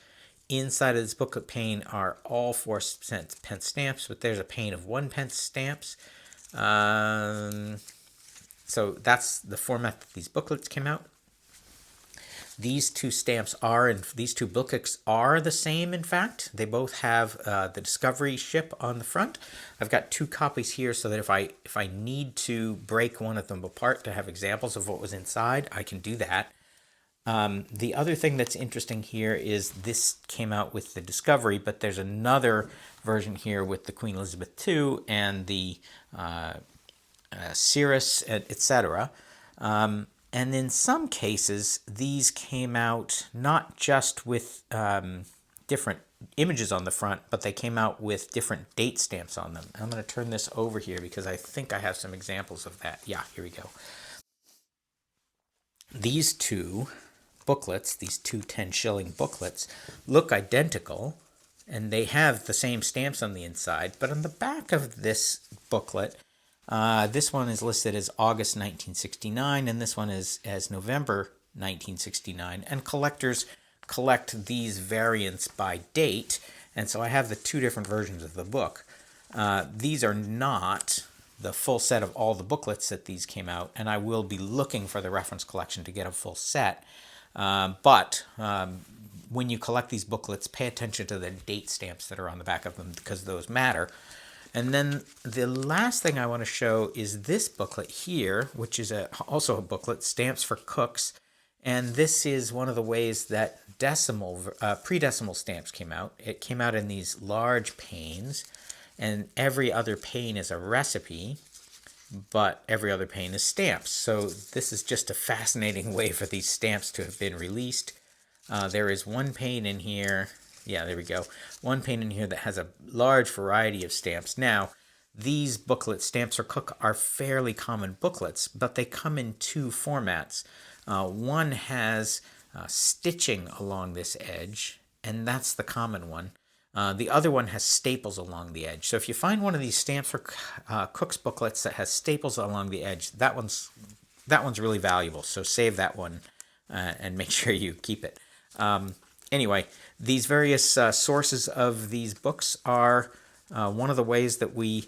Inside of this booklet pane are all 4-pence stamps, but there's a pane of 1-pence stamps. So that's the format that these booklets came out. These two stamps these two booklets are the same, in fact. They both have the Discovery ship on the front. I've got 2 copies here so that if I need to break one of them apart to have examples of what was inside, I can do that. The other thing that's interesting here is this came out with the Discovery, but there's another version here with the Queen Elizabeth II and the Cirrus, etc. And in some cases, these came out not just with different images on the front, but they came out with different date stamps on them. I'm going to turn this over here because I think I have some examples of that. Yeah, here we go. These two booklets, these 2 10-shilling booklets, look identical, and they have the same stamps on the inside, but on the back of this booklet, this one is listed as August 1969, and this one is as November 1969. And collectors collect these variants by date, and so I have the 2 different versions of the book. These are not the full set of all the booklets that these came out, and I will be looking for the reference collection to get a full set. But when you collect these booklets, pay attention to the date stamps that are on the back of them, because those matter. And then the last thing I want to show is this booklet here, which is also a booklet, Stamps for Cooks. And this is one of the ways that pre-decimal stamps came out. It came out in these large panes, and every other pane is a recipe, but every other pane is stamps. So this is just a fascinating way for these stamps to have been released. There is one pane in here. Yeah, there we go. One pane in here that has a large variety of stamps. Now, these booklet Stamps for Cook are fairly common booklets, but they come in 2 formats. One has stitching along this edge, and that's the common one. The other one has staples along the edge. So if you find one of these Stamps for Cooks booklets that has staples along the edge, that one's really valuable. So save that one and make sure you keep it. Anyway, these various sources of these books are one of the ways that we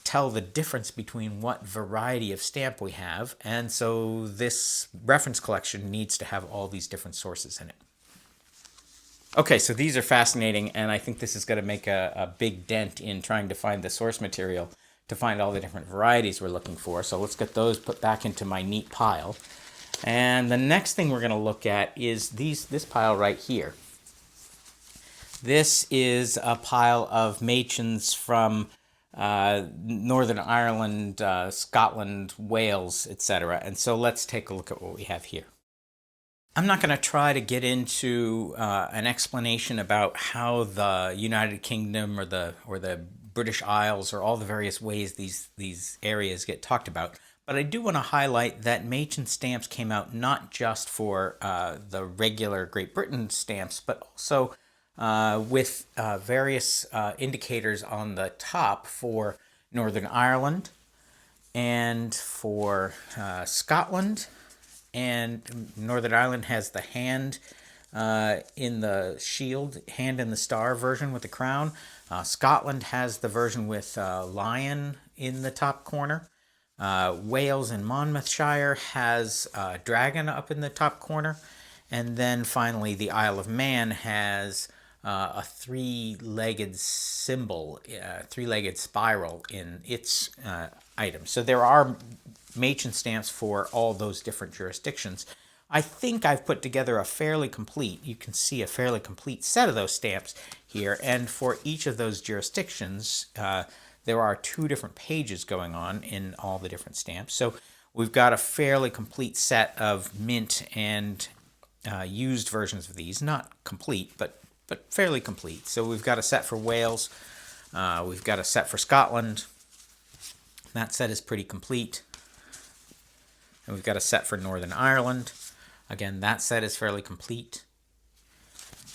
tell the difference between what variety of stamp we have, and so this reference collection needs to have all these different sources in it. Okay, so these are fascinating, and I think this is going to make a big dent in trying to find the source material, to find all the different varieties we're looking for. So let's get those put back into my neat pile. And the next thing we're going to look at is this pile right here. This is a pile of Machins from Northern Ireland, Scotland, Wales, etc. And so let's take a look at what we have here. I'm not going to try to get into an explanation about how the United Kingdom or the British Isles or all the various ways these areas get talked about. But I do want to highlight that Machin stamps came out not just for the regular Great Britain stamps, but also with various indicators on the top for Northern Ireland and for Scotland. And Northern Ireland has the hand in the shield, hand in the star version with the crown. Scotland has the version with lion in the top corner. Wales and Monmouthshire has dragon up in the top corner. And then finally the Isle of Man has a three-legged symbol, three-legged spiral in its item. So there are Machin stamps for all those different jurisdictions. I think I've put together a fairly complete, you can see a fairly complete set of those stamps here, and for each of those jurisdictions there are 2 different pages going on in all the different stamps. So we've got a fairly complete set of mint and used versions of these, not complete, but fairly complete. So we've got a set for Wales, we've got a set for Scotland, that set is pretty complete. And we've got a set for Northern Ireland. Again, that set is fairly complete.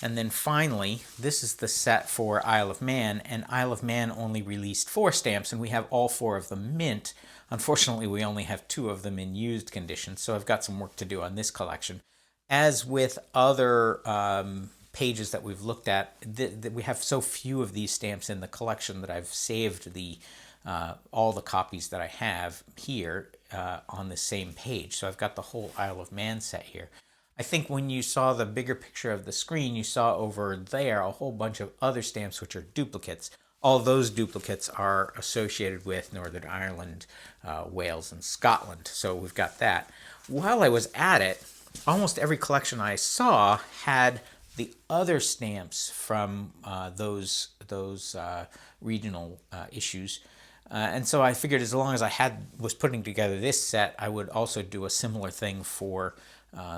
And then finally, this is the set for Isle of Man, and Isle of Man only released 4 stamps, and we have all 4 of them mint. Unfortunately, we only have 2 of them in used condition, so I've got some work to do on this collection. As with other pages that we've looked at, we have so few of these stamps in the collection that I've saved all the copies that I have here on the same page. So I've got the whole Isle of Man set here. I think when you saw the bigger picture of the screen, you saw over there a whole bunch of other stamps which are duplicates. All those duplicates are associated with Northern Ireland, Wales, and Scotland. So we've got that. While I was at it, almost every collection I saw had the other stamps from those regional issues. And so I figured as long as I was putting together this set, I would also do a similar thing for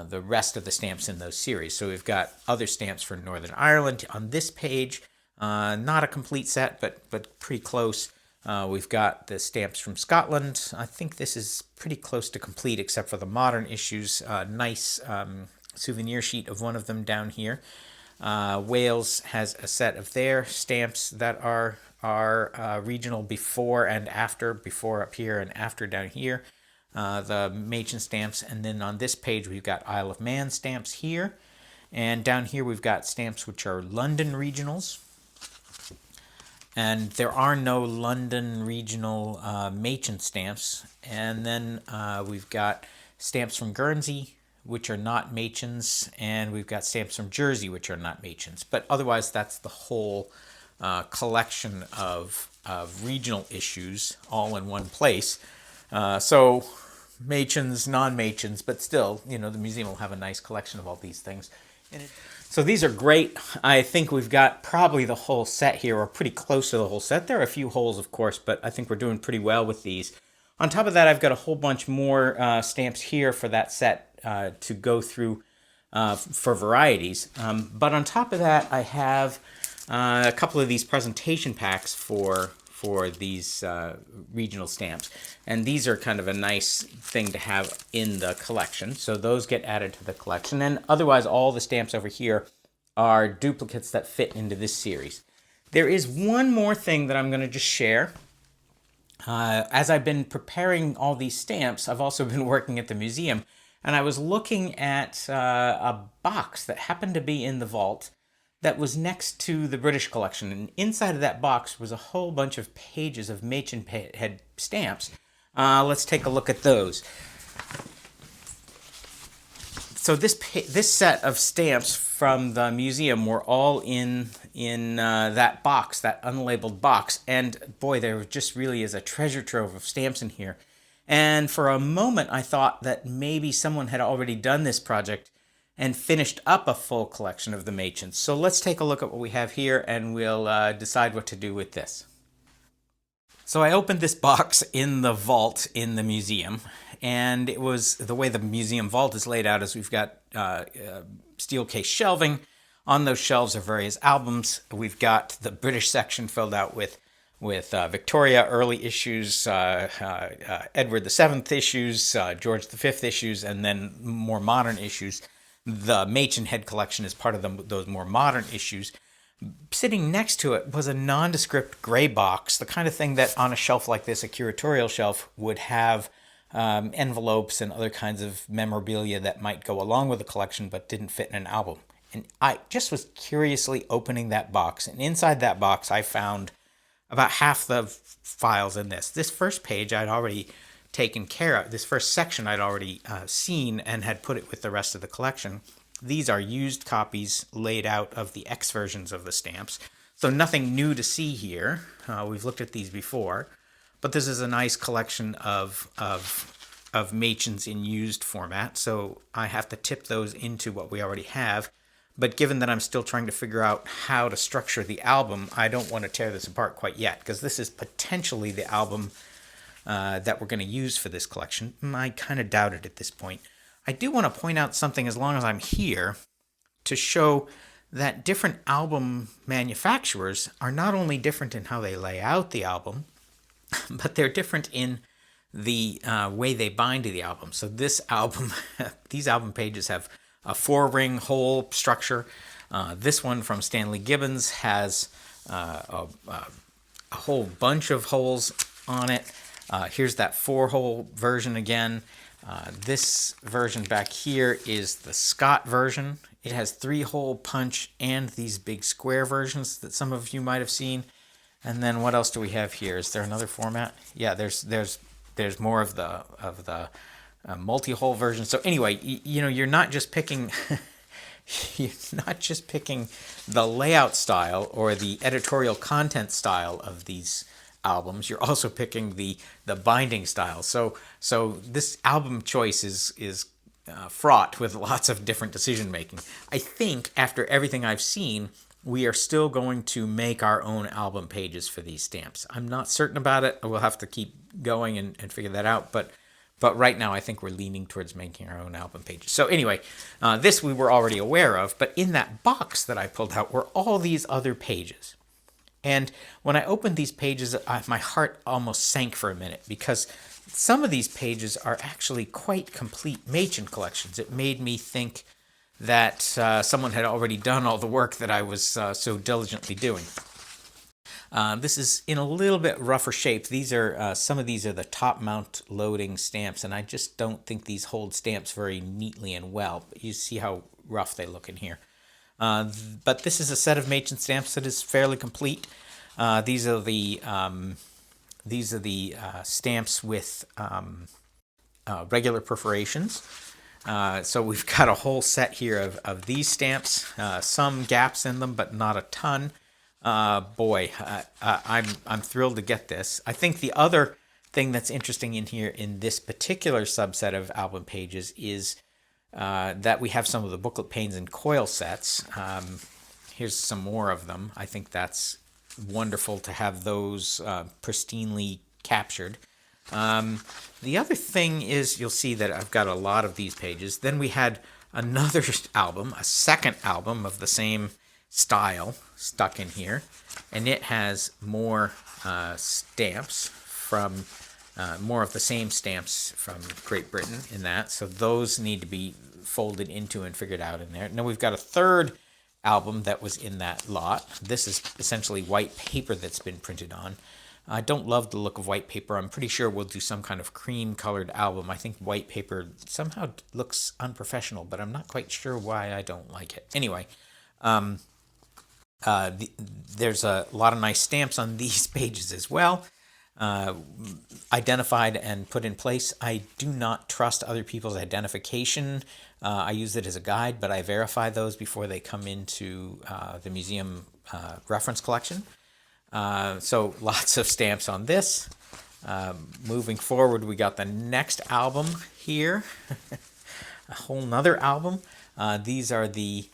the rest of the stamps in those series. So we've got other stamps for Northern Ireland on this page. Not a complete set, but pretty close. We've got the stamps from Scotland. I think this is pretty close to complete except for the modern issues. Nice souvenir sheet of one of them down here. Wales has a set of their stamps that are regional before and after, before up here and after down here, the Machin stamps. And then on this page we've got Isle of Man stamps here, and down here we've got stamps which are London regionals, and there are no London regional Machin stamps. And then we've got stamps from Guernsey which are not Machins, and we've got stamps from Jersey which are not Machins. But otherwise that's the whole collection of regional issues all in one place. So Machins, non-Machins, but still, the museum will have a nice collection of all these things. So these are great. I think we've got probably the whole set here, or pretty close to the whole set. There are a few holes, of course, but I think we're doing pretty well with these. On top of that, I've got a whole bunch more stamps here for that set to go through for varieties. But on top of that, I have a couple of these presentation packs for these regional stamps, and these are kind of a nice thing to have in the collection, so those get added to the collection. And otherwise all the stamps over here are duplicates that fit into this series. There is one more thing that I'm going to just share. As I've been preparing all these stamps, I've also been working at the museum, and I was looking at a box that happened to be in the vault that was next to the British collection, and inside of that box was a whole bunch of pages of Machin head stamps. Let's take a look at those. So this set of stamps from the museum were all in in that box, that unlabeled box. And boy, there just really is a treasure trove of stamps in here. And for a moment, I thought that maybe someone had already done this project and finished up a full collection of the Machins. So let's take a look at what we have here, and we'll decide what to do with this. So I opened this box in the vault in the museum, and it was the way the museum vault is laid out is we've got steel case shelving. On those shelves are various albums. We've got the British section filled out with Victoria early issues, Edward VII issues, George V issues, and then more modern issues. The Machin head collection is part of those more modern issues. Sitting next to it was a nondescript gray box, the kind of thing that on a shelf like this, a curatorial shelf, would have envelopes and other kinds of memorabilia that might go along with the collection but didn't fit in an album. And I just was curiously opening that box, and inside that box I found about half the files in this. This first page I'd already taken care of. This first section I'd already seen and had put it with the rest of the collection. These are used copies laid out of the X versions of the stamps. So nothing new to see here. We've looked at these before. But this is a nice collection of Machins in used format. So I have to tip those into what we already have. But given that I'm still trying to figure out how to structure the album, I don't want to tear this apart quite yet, because this is potentially the album that we're going to use for this collection. I kind of doubt it at this point. I do want to point out something as long as I'm here to show that different album manufacturers are not only different in how they lay out the album, but they're different in the way they bind to the album. So this album, these album pages have a 4-ring hole structure. This one from Stanley Gibbons has a whole bunch of holes on it. Here's that 4-hole version again. This version back here is the Scott version. It has 3-hole punch and these big square versions that some of you might have seen. And then what else do we have here? Is there another format? Yeah, there's more of the multi-hole version. So anyway, you know, you're not just picking the layout style or the editorial content style of these albums. You're also picking the binding style. So this album choice is fraught with lots of different decision making. I think after everything I've seen, we are still going to make our own album pages for these stamps. I'm not certain about it. We'll have to keep going and figure that out. But right now, I think we're leaning towards making our own album pages. So anyway, this we were already aware of. But in that box that I pulled out were all these other pages. And when I opened these pages, my heart almost sank for a minute, because some of these pages are actually quite complete Machin collections. It made me think that someone had already done all the work that I was so diligently doing. This is in a little bit rougher shape. These are some of these are the top mount loading stamps, and I just don't think these hold stamps very neatly and well. But you see how rough they look in here. But this is a set of Machin stamps that is fairly complete. These are the stamps with regular perforations. So we've got a whole set here of these stamps. Some gaps in them, but not a ton. Boy, I'm thrilled to get this. I think the other thing that's interesting in here in this particular subset of album pages is that we have some of the booklet panes and coil sets. Here's some more of them. I think that's wonderful to have those pristinely captured. The other thing is you'll see that I've got a lot of these pages. Then we had another album, a second album of the same style stuck in here, and it has more stamps from more of the same stamps from Great Britain in that. So those need to be folded into and figured out in there. Now we've got a third album that was in that lot. This is essentially white paper that's been printed on. I don't love the look of white paper. I'm pretty sure we'll do some kind of cream-colored album. I think white paper somehow looks unprofessional, but I'm not quite sure why I don't like it. Anyway, there's a lot of nice stamps on these pages as well. identified and put in place. I do not trust other people's identification. I use it as a guide, but I verify those before they come into the museum reference collection. So lots of stamps on this. Moving forward, we got the next album here, a whole nother album. These are the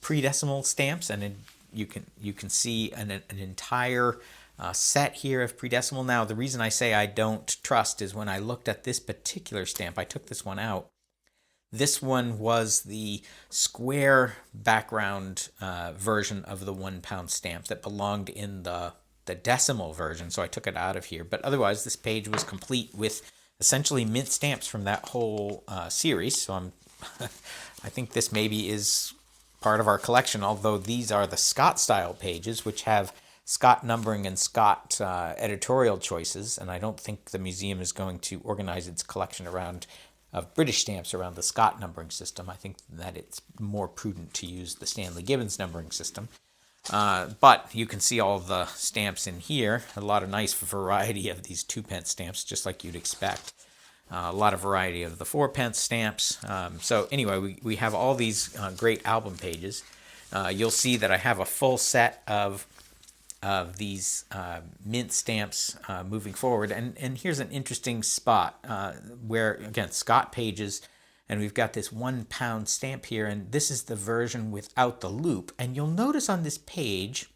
pre-decimal stamps, and you can see an entire set here of pre-decimal. Now, the reason I say I don't trust is when I looked at this particular stamp, I took this one out. This one was the square background version of the £1 stamp that belonged in the decimal version, so I took it out of here. But otherwise, this page was complete with essentially mint stamps from that whole series. So I think this maybe is part of our collection, although these are the Scott style pages, which have Scott numbering and Scott editorial choices, and I don't think the museum is going to organize its collection around of British stamps around the Scott numbering system. I think that it's more prudent to use the Stanley Gibbons numbering system. But you can see all the stamps in here. A lot of nice variety of these 2p stamps, just like you'd expect. A lot of variety of the 4p stamps. So anyway, we have all these great album pages. You'll see that I have a full set of these mint stamps moving forward. And here's an interesting spot where, again, Scott pages, and we've got this £1 stamp here, and this is the version without the loop. And you'll notice on this page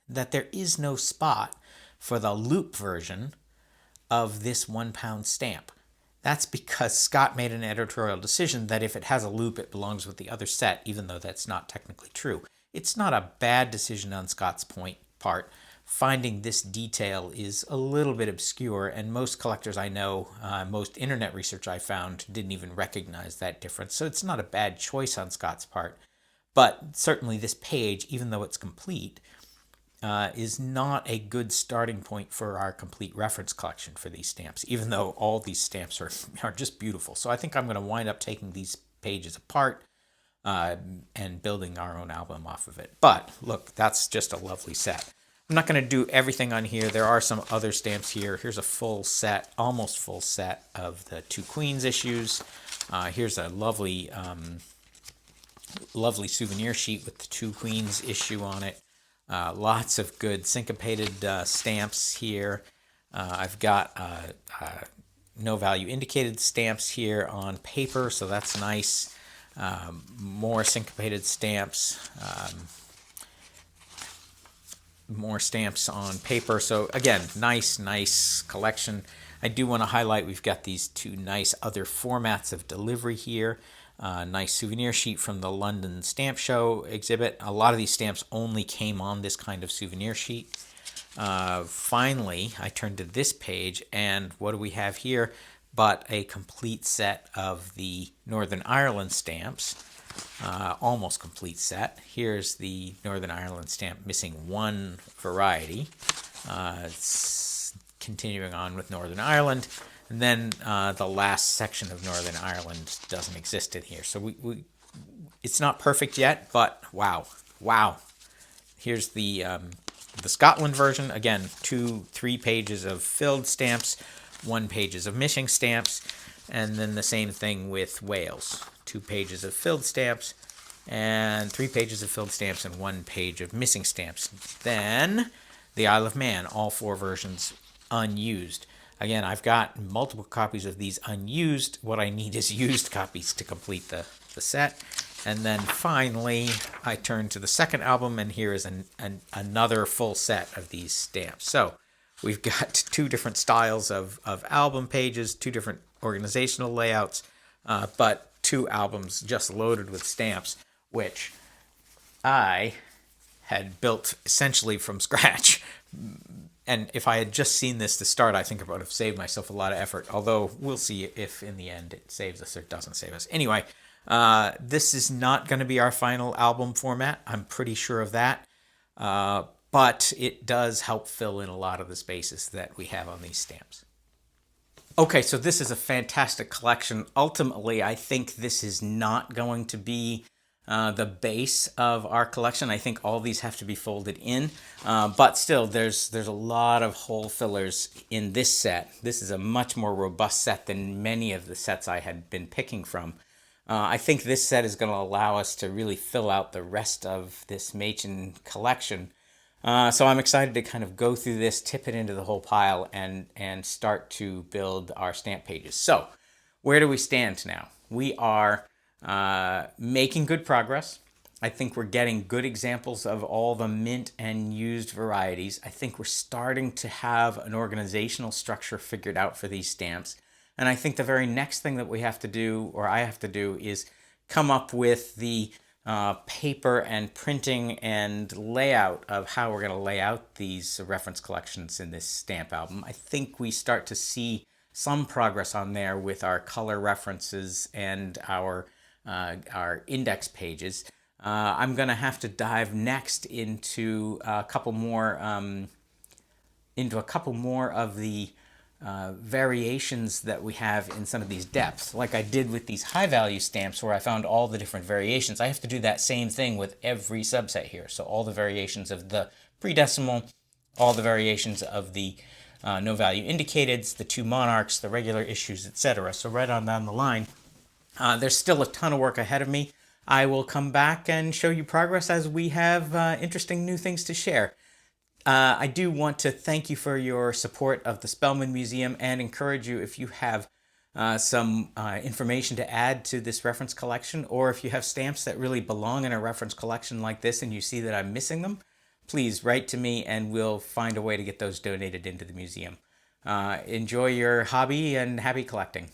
that there is no spot for the loop version of this £1 stamp. That's because Scott made an editorial decision that if it has a loop, it belongs with the other set, even though that's not technically true. It's not a bad decision on Scott's part. Finding this detail is a little bit obscure, and most collectors I know, most internet research I found, didn't even recognize that difference. So it's not a bad choice on Scott's part. But certainly this page, even though it's complete, is not a good starting point for our complete reference collection for these stamps, even though all these stamps are just beautiful. So I think I'm going to wind up taking these pages apart and building our own album off of it. But look, that's just a lovely set. I'm not going to do everything on here. There are some other stamps here. Here's a full set, almost full set of the Two Queens issues. Here's a lovely, lovely souvenir sheet with the Two Queens issue on it. Lots of good syncopated stamps here. I've got no value indicated stamps here on paper, so that's nice. More syncopated stamps. More stamps on paper. So again, nice collection. I do want to highlight we've got these two nice other formats of delivery here. Nice souvenir sheet from the London Stamp Show exhibit. A lot of these stamps only came on this kind of souvenir sheet. Finally, I turned to this page, and what do we have here but a complete set of the Northern Ireland stamps. Almost complete set. Here's the Northern Ireland stamp missing one variety. It's continuing on with Northern Ireland. And then the last section of Northern Ireland doesn't exist in here. So it's not perfect yet, but wow. Here's the Scotland version. Again, 3 pages of filled stamps, 1 pages of missing stamps, and then the same thing with Wales. 2 pages of filled stamps, and 3 pages of filled stamps, and 1 page of missing stamps. Then the Isle of Man, all 4 versions unused. Again, I've got multiple copies of these unused. What I need is used copies to complete the set. And then finally, I turn to the second album, and here is another full set of these stamps. So we've got 2 different styles of album pages, 2 different organizational layouts, but 2 albums just loaded with stamps, which I had built essentially from scratch. And if I had just seen this to start, I think I would have saved myself a lot of effort, although we'll see if in the end it saves us or doesn't save us. Anyway, this is not going to be our final album format. I'm pretty sure of that. But it does help fill in a lot of the spaces that we have on these stamps. Okay, so this is a fantastic collection. Ultimately, I think this is not going to be the base of our collection. I think all these have to be folded in, but still there's a lot of hole fillers in this set. This is a much more robust set than many of the sets I had been picking from. I think this set is going to allow us to really fill out the rest of this Machin collection. So I'm excited to kind of go through this, tip it into the whole pile, and start to build our stamp pages. So where do we stand now? We are making good progress. I think we're getting good examples of all the mint and used varieties. I think we're starting to have an organizational structure figured out for these stamps. And I think the very next thing that we have to do, or I have to do, is come up with the paper and printing and layout of how we're going to lay out these reference collections in this stamp album. I think we start to see some progress on there with our color references and our index pages. I'm going to have to dive next into a couple more of the variations that we have in some of these depths, like I did with these high value stamps where I found all the different variations. I have to do that same thing with every subset here. So all the variations of the pre-decimal, all the variations of the no value indicateds, the two monarchs, the regular issues, etc. So right on down the line, there's still a ton of work ahead of me. I will come back and show you progress as we have interesting new things to share. I do want to thank you for your support of the Spellman Museum and encourage you, if you have some information to add to this reference collection, or if you have stamps that really belong in a reference collection like this and you see that I'm missing them, please write to me and we'll find a way to get those donated into the museum. Enjoy your hobby and happy collecting.